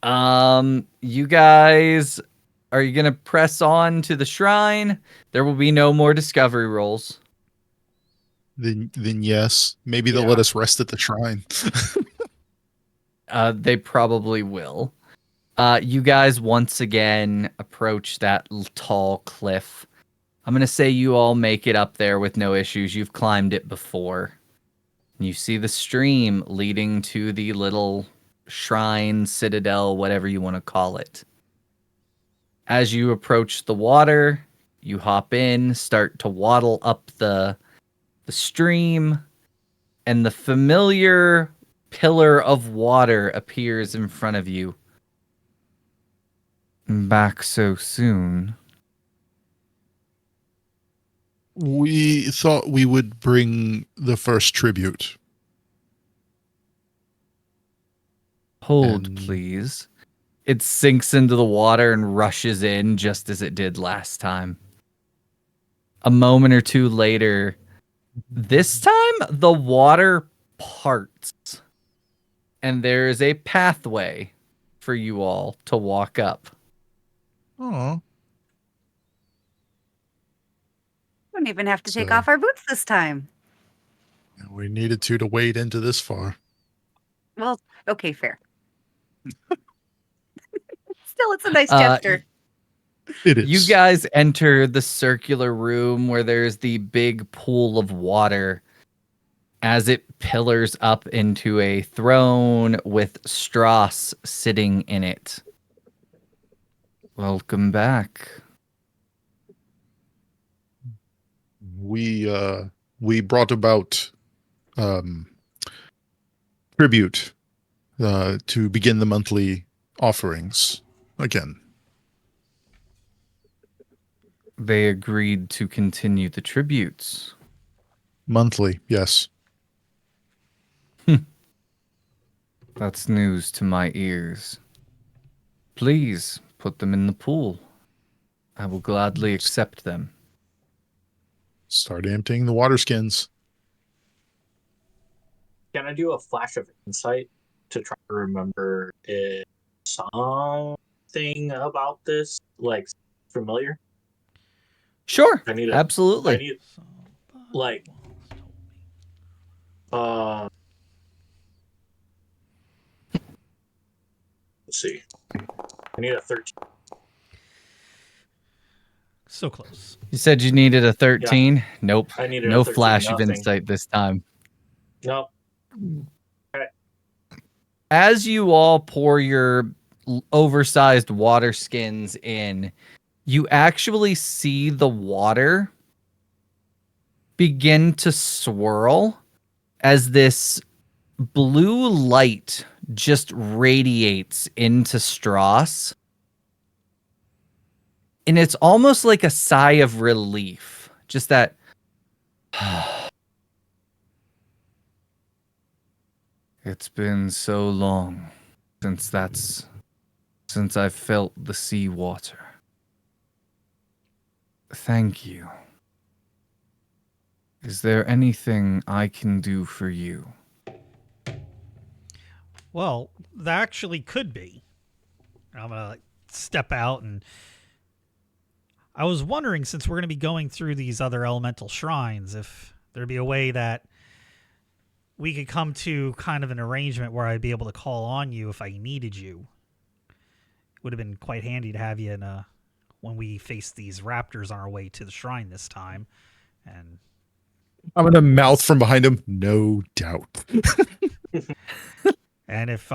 You guys, are you going to press on to the shrine? There will be no more discovery rolls. Then yes, maybe they'll Yeah. let us rest at the shrine. They probably will. You guys once again approach that tall cliff. I'm gonna say you all make it up there with no issues. You've climbed it before. You see the stream leading to the little shrine, citadel, whatever you want to call it. As you approach the water, you hop in, start to waddle up the stream, and the familiar pillar of water appears in front of you. Back so soon. We thought we would bring the first tribute. Hold, And- please. It sinks into the water and rushes in just as it did last time. A moment or two later, this time the water parts. And there is a pathway for you all to walk up. Oh, Don't even have to take So- off our boots this time. we needed to wade into this far. Well, okay, fair. Still, it's a nice Uh, gesture. It is. You guys enter the circular room where there's the big pool of water as it pillars up into a throne with Stross sitting in it. Welcome back. We brought about tribute to begin the monthly offerings again. They agreed to continue the tributes. Monthly, yes. That's news to my ears. Please put them in the pool. I will gladly accept them. Start emptying the water skins. Can I do a flash of insight to try to remember if something about this like familiar? Sure, I need a, absolutely. I need like let's see. I need a 13. So close. You said you needed a 13? Nope. I needed No a 13, flash of nothing. insight this time. No. As you all pour your oversized water skins in, you actually see the water begin to swirl as this blue light just radiates into Stross. And it's almost like a sigh of relief. Just that. It's been so long since I felt the seawater. Thank you. Is there anything I can do for you? Well, that actually could be. I'm gonna step out, and I was wondering, since we're gonna be going through these other elemental shrines, if there'd be a way that we could come to kind of an arrangement where I'd be able to call on you if I needed you. It would have been quite handy to have you in when we face these raptors on our way to the shrine this time. And I'm gonna mouth from behind him. No doubt. and if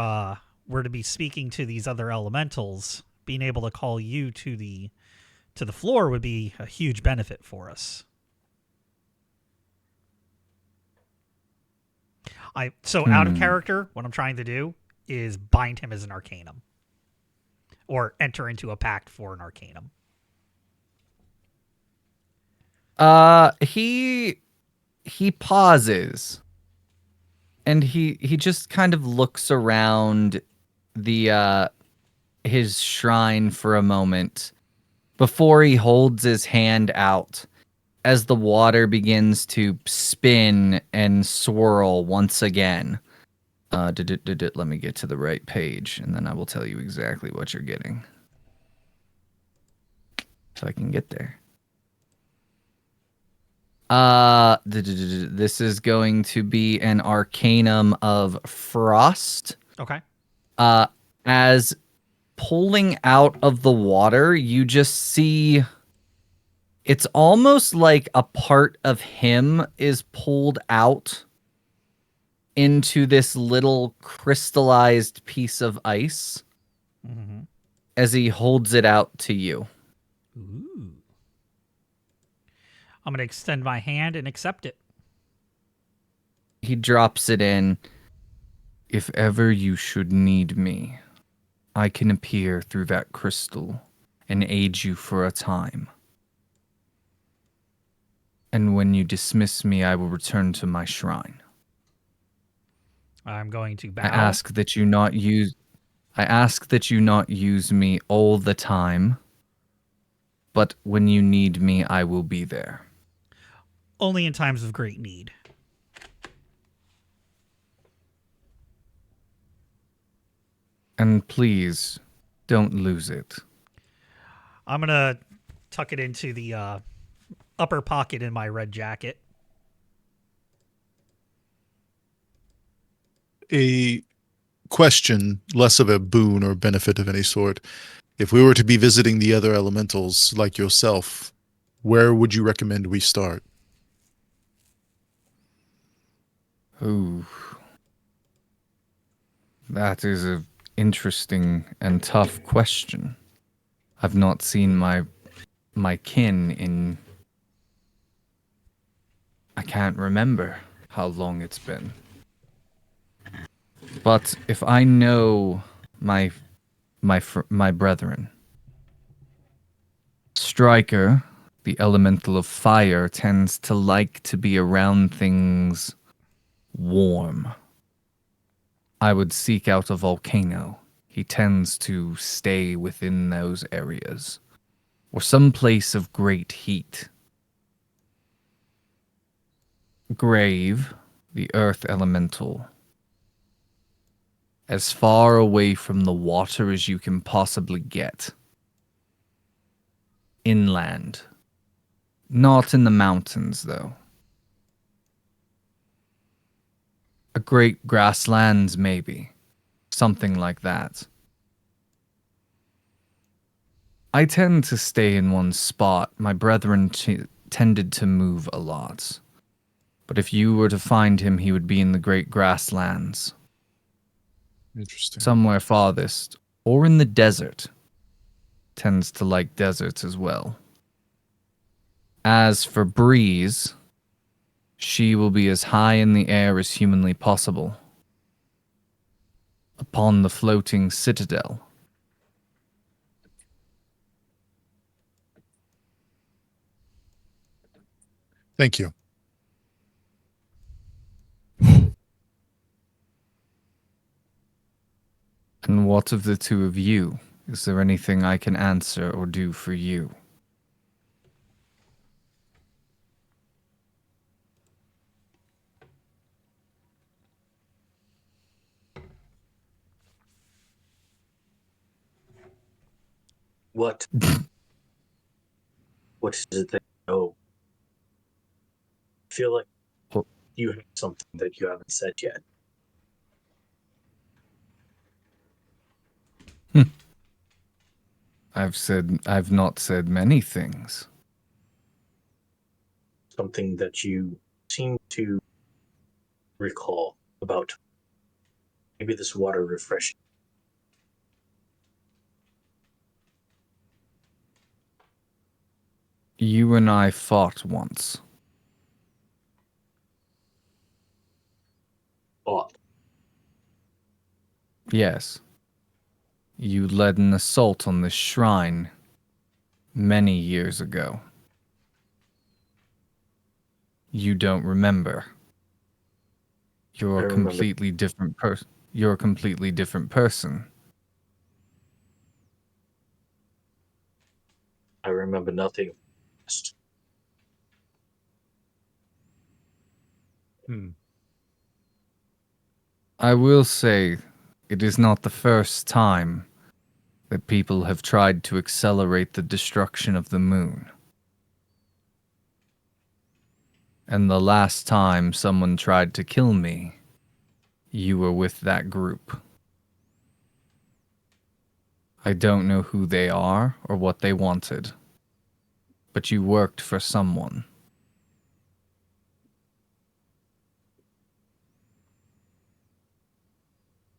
we're to be speaking to these other elementals, being able to call you to the floor would be a huge benefit for us. Out of character, what I'm trying to do is bind him as an arcanum, or enter into a pact for an arcanum. He pauses, and he just kind of looks around the his shrine for a moment before he holds his hand out as the water begins to spin and swirl once again. Let me get to the right page, and then I will tell you exactly what you're getting. If I can get there. This is going to be an Arcanum of Frost. Okay. As pulling out of the water, you just see it's almost like a part of him is pulled out into this little crystallized piece of ice as he holds it out to you. Ooh. I'm going to extend my hand and accept it. He drops it in. If ever you should need me, I can appear through that crystal and aid you for a time. And when you dismiss me, I will return to my shrine. I'm going to bow. I ask that you not use I ask that you not use me all the time, but when you need me, I will be there. Only in times of great need. And please, don't lose it. I'm going to tuck it into the upper pocket in my red jacket. A question, less of a boon or benefit of any sort. If we were to be visiting the other elementals like yourself, where would you recommend we start? Ooh. That is a interesting and tough question. I've not seen my kin in... I can't remember how long it's been. But if I know my brethren, Striker, the elemental of fire, tends to like to be around things warm. I would seek out a volcano. He tends to stay within those areas. Or some place of great heat. Grave, the earth elemental. As far away from the water as you can possibly get. Inland. Not in the mountains, though. A great grasslands, maybe. Something like that. I tend to stay in one spot. My brethren tended to move a lot. But if you were to find him, he would be in the great grasslands. Interesting. Somewhere farthest. Or in the desert. Tends to like deserts as well. As for Breeze, she will be as high in the air as humanly possible. Upon the floating citadel. Thank you. And what of the two of you? Is there anything I can answer or do for you? What? What is it that you know? I feel like Well- you have something that you haven't said yet. I've not said many things. Something that you seem to recall about. Maybe this water refreshing. You and I fought once. Thought. Yes. You led an assault on this shrine many years ago. You don't remember. You're I a remember. completely different person. You're a completely different person. I remember nothing. I will say, it is not the first time that people have tried to accelerate the destruction of the moon. And the last time someone tried to kill me, you were with that group. I don't know who they are or what they wanted, but you worked for someone.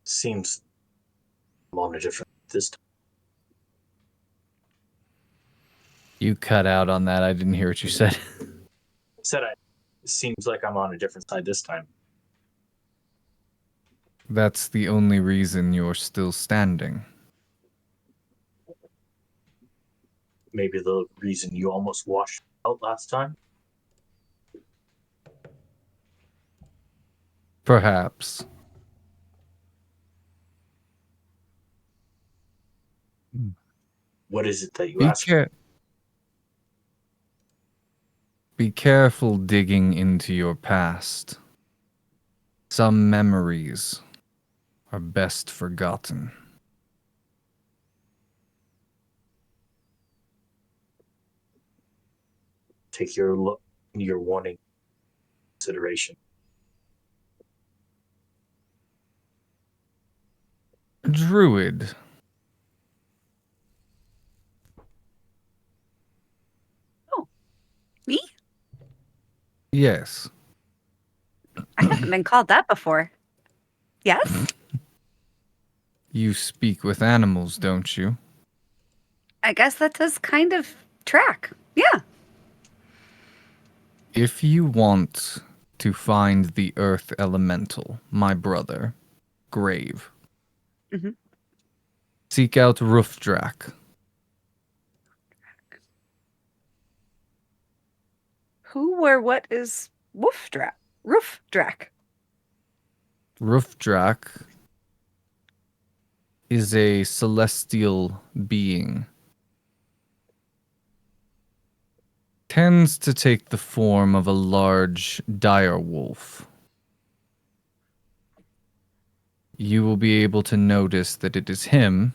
Seems I'm on a different this time. You cut out on that. I didn't hear what you said. Said I. Seems like I'm on a different side this time. That's the only reason you're still standing. Maybe the reason you almost washed out last time. Perhaps. What is it that you Be ask? Be careful digging into your past. Some memories are best forgotten. Take your warning into consideration. Druid. Me? Yes. I haven't been called that before. Yes? You speak with animals, don't you? I guess that does kind of track. Yeah. If you want to find the earth elemental, my brother, Grave, Mhm. seek out Roofdrak. Who or what is Woofdrak? Roofdrak. Roofdrak is a celestial being. Tends to take the form of a large dire wolf. You will be able to notice that it is him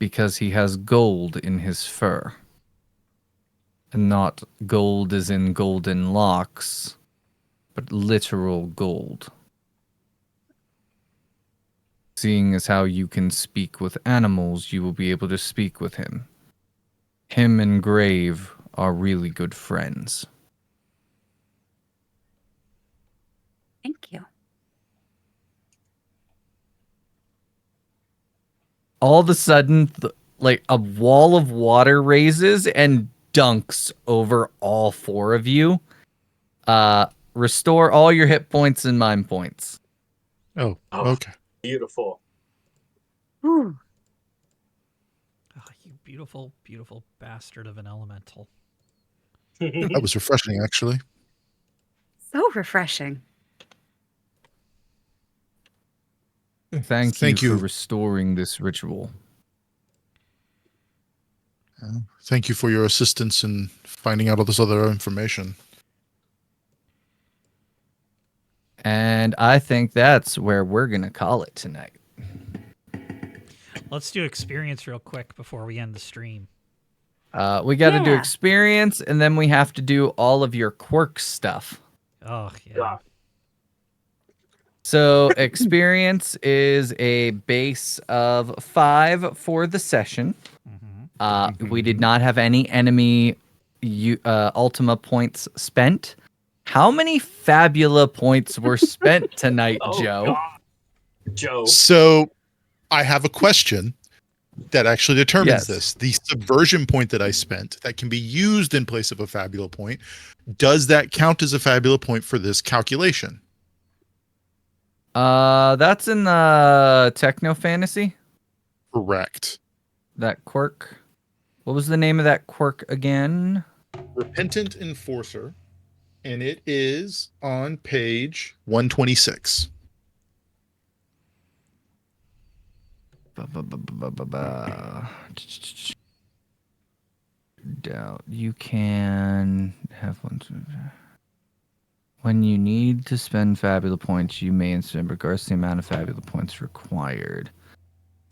because he has gold in his fur. And not gold as in golden locks, but literal gold. Seeing as how you can speak with animals, you will be able to speak with him. Him and Grave are really good friends. Thank you. All of a sudden, like a wall of water raises and dunks over all four of you. Restore all your hit points and mind points. Oh, Oh. okay. Beautiful. Ooh. Oh, you beautiful, beautiful bastard of an elemental. That was refreshing, actually. So refreshing. Thank Thank you you. for restoring this ritual. Thank you for your assistance in finding out all this other information. And I think that's where we're going to call it tonight. Let's do experience real quick before we end the stream. We got to do Yeah. experience, and then we have to do all of your quirk stuff. Oh, yeah. Yeah. So experience is a base of 5 for the session. We did not have any enemy Ultima points spent. How many Fabula points were spent tonight, Oh, Joe? God. Joe. So I have a question that actually determines Yes. this. The subversion point that I spent that can be used in place of a Fabula point, does that count as a Fabula point for this calculation? That's in the Techno Fantasy. Correct. That quirk. What was the name of that quirk again? Repentant Enforcer, and it is on page 126. Doubt you can have one. When you need to spend Fabula points, you may spend regardless of the amount of Fabula points required.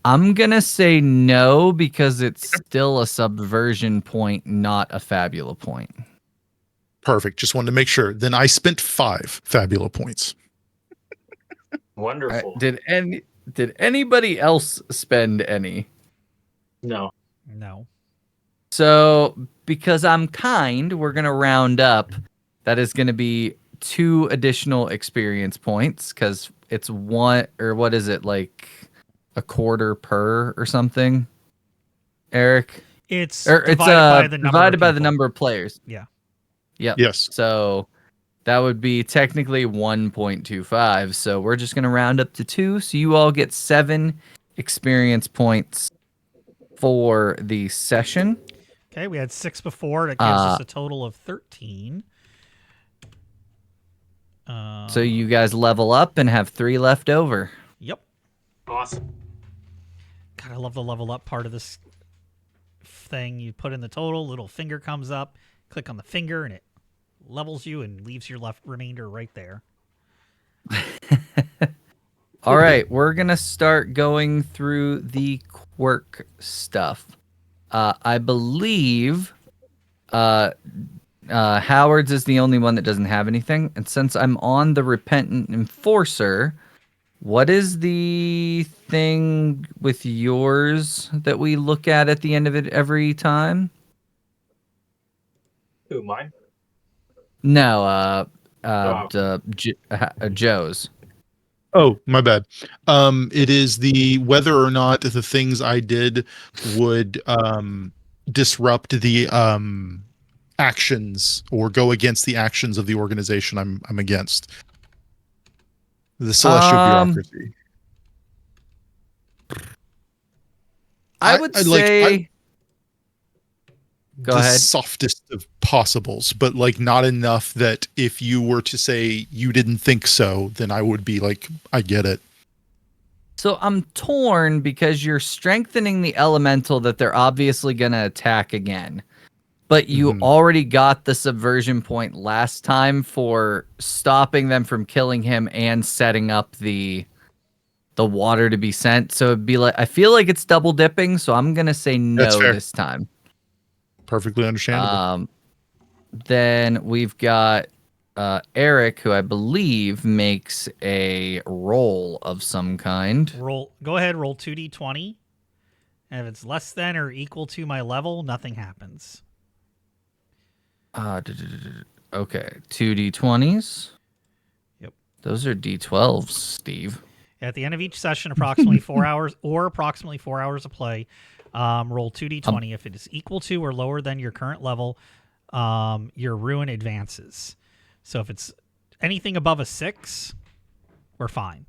I'm gonna say no because it's still a subversion point, not a Fabula point. Perfect. Just wanted to make sure. Then I spent 5 Fabula points. Wonderful. Did anybody else spend any? No. No. So because I'm kind, we're gonna round up. That is gonna be 2 additional experience points because it's one, or what is it, like a quarter per or something? Eric, It's divided by the number of players. Yeah. Yep. Yes. So that would be technically 1.25. So we're just gonna round up to 2. So you all get 7 experience points for the session. Okay, we had 6 before. That gives us a total of 13. So you guys level up and have 3 left over. Yep. Awesome. God, I love the level up part of this thing. You put in the total, little finger comes up, click on the finger, and it levels you and leaves your left remainder right there. All right, we're gonna start going through the quirk stuff. I believe Howard's is the only one that doesn't have anything, and since I'm on the Repentant Enforcer, what is the thing with yours that we look at the end of it every time? Who, mine? No, Oh. Joe's. Oh, my bad. It is the whether or not the things I did would disrupt the actions or go against the actions of the organization I'm against. The celestial bureaucracy. I would say. Go the ahead. softest of possibles, but like not enough that if you were to say you didn't think so, then I would be like, I get it. So I'm torn because you're strengthening the elemental that they're obviously going to attack again. But you already got the subversion point last time for stopping them from killing him and setting up the water to be sent. So it'd be like, I feel like it's double dipping, so I'm going to say That's no fair. this time. Perfectly understandable. Then we've got Eric, who I believe makes a roll of some kind. Go ahead, roll 2d20. And if it's less than or equal to my level, nothing happens. Okay, 2d20s. Yep. Those are d12s, Steve. At the end of each session, approximately 4 hours of play, roll 2d20. If it is equal to or lower than your current level, your ruin advances. So if it's anything above a 6, we're fine.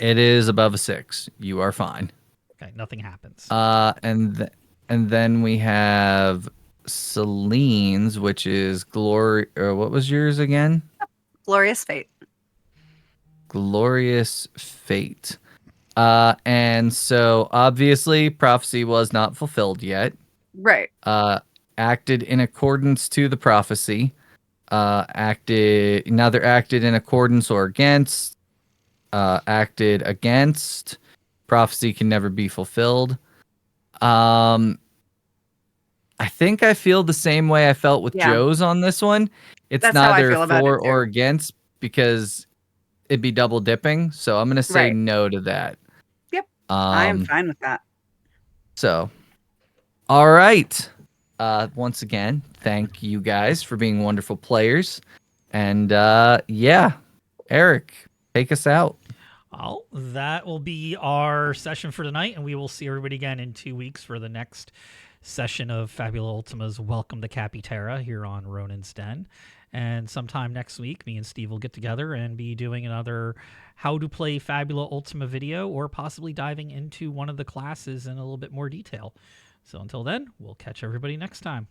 It is above a 6. You are fine. Okay, nothing happens. And then we have Celine's, which is glory. What was yours again? Glorious fate. Glorious fate. And so obviously prophecy was not fulfilled yet. Right. Acted in accordance to the prophecy. Neither acted in accordance or against. Acted against. Prophecy can never be fulfilled. I think I feel the same way I felt with Yeah. Joe's on this one. It's That's how I neither feel about for it, too. or against because it'd be double dipping. So I'm gonna say Right. no to that. Yep. I am fine with that. So, all right. Once again, thank you guys for being wonderful players. And yeah, Eric, take us out. Well, that will be our session for tonight, and we will see everybody again in 2 weeks for the next session of Fabula Ultima's Welcome to Cappy Terra here on Ronin's Den. And sometime next week, me and Steve will get together and be doing another How to Play Fabula Ultima video, or possibly diving into one of the classes in a little bit more detail. So until then, we'll catch everybody next time.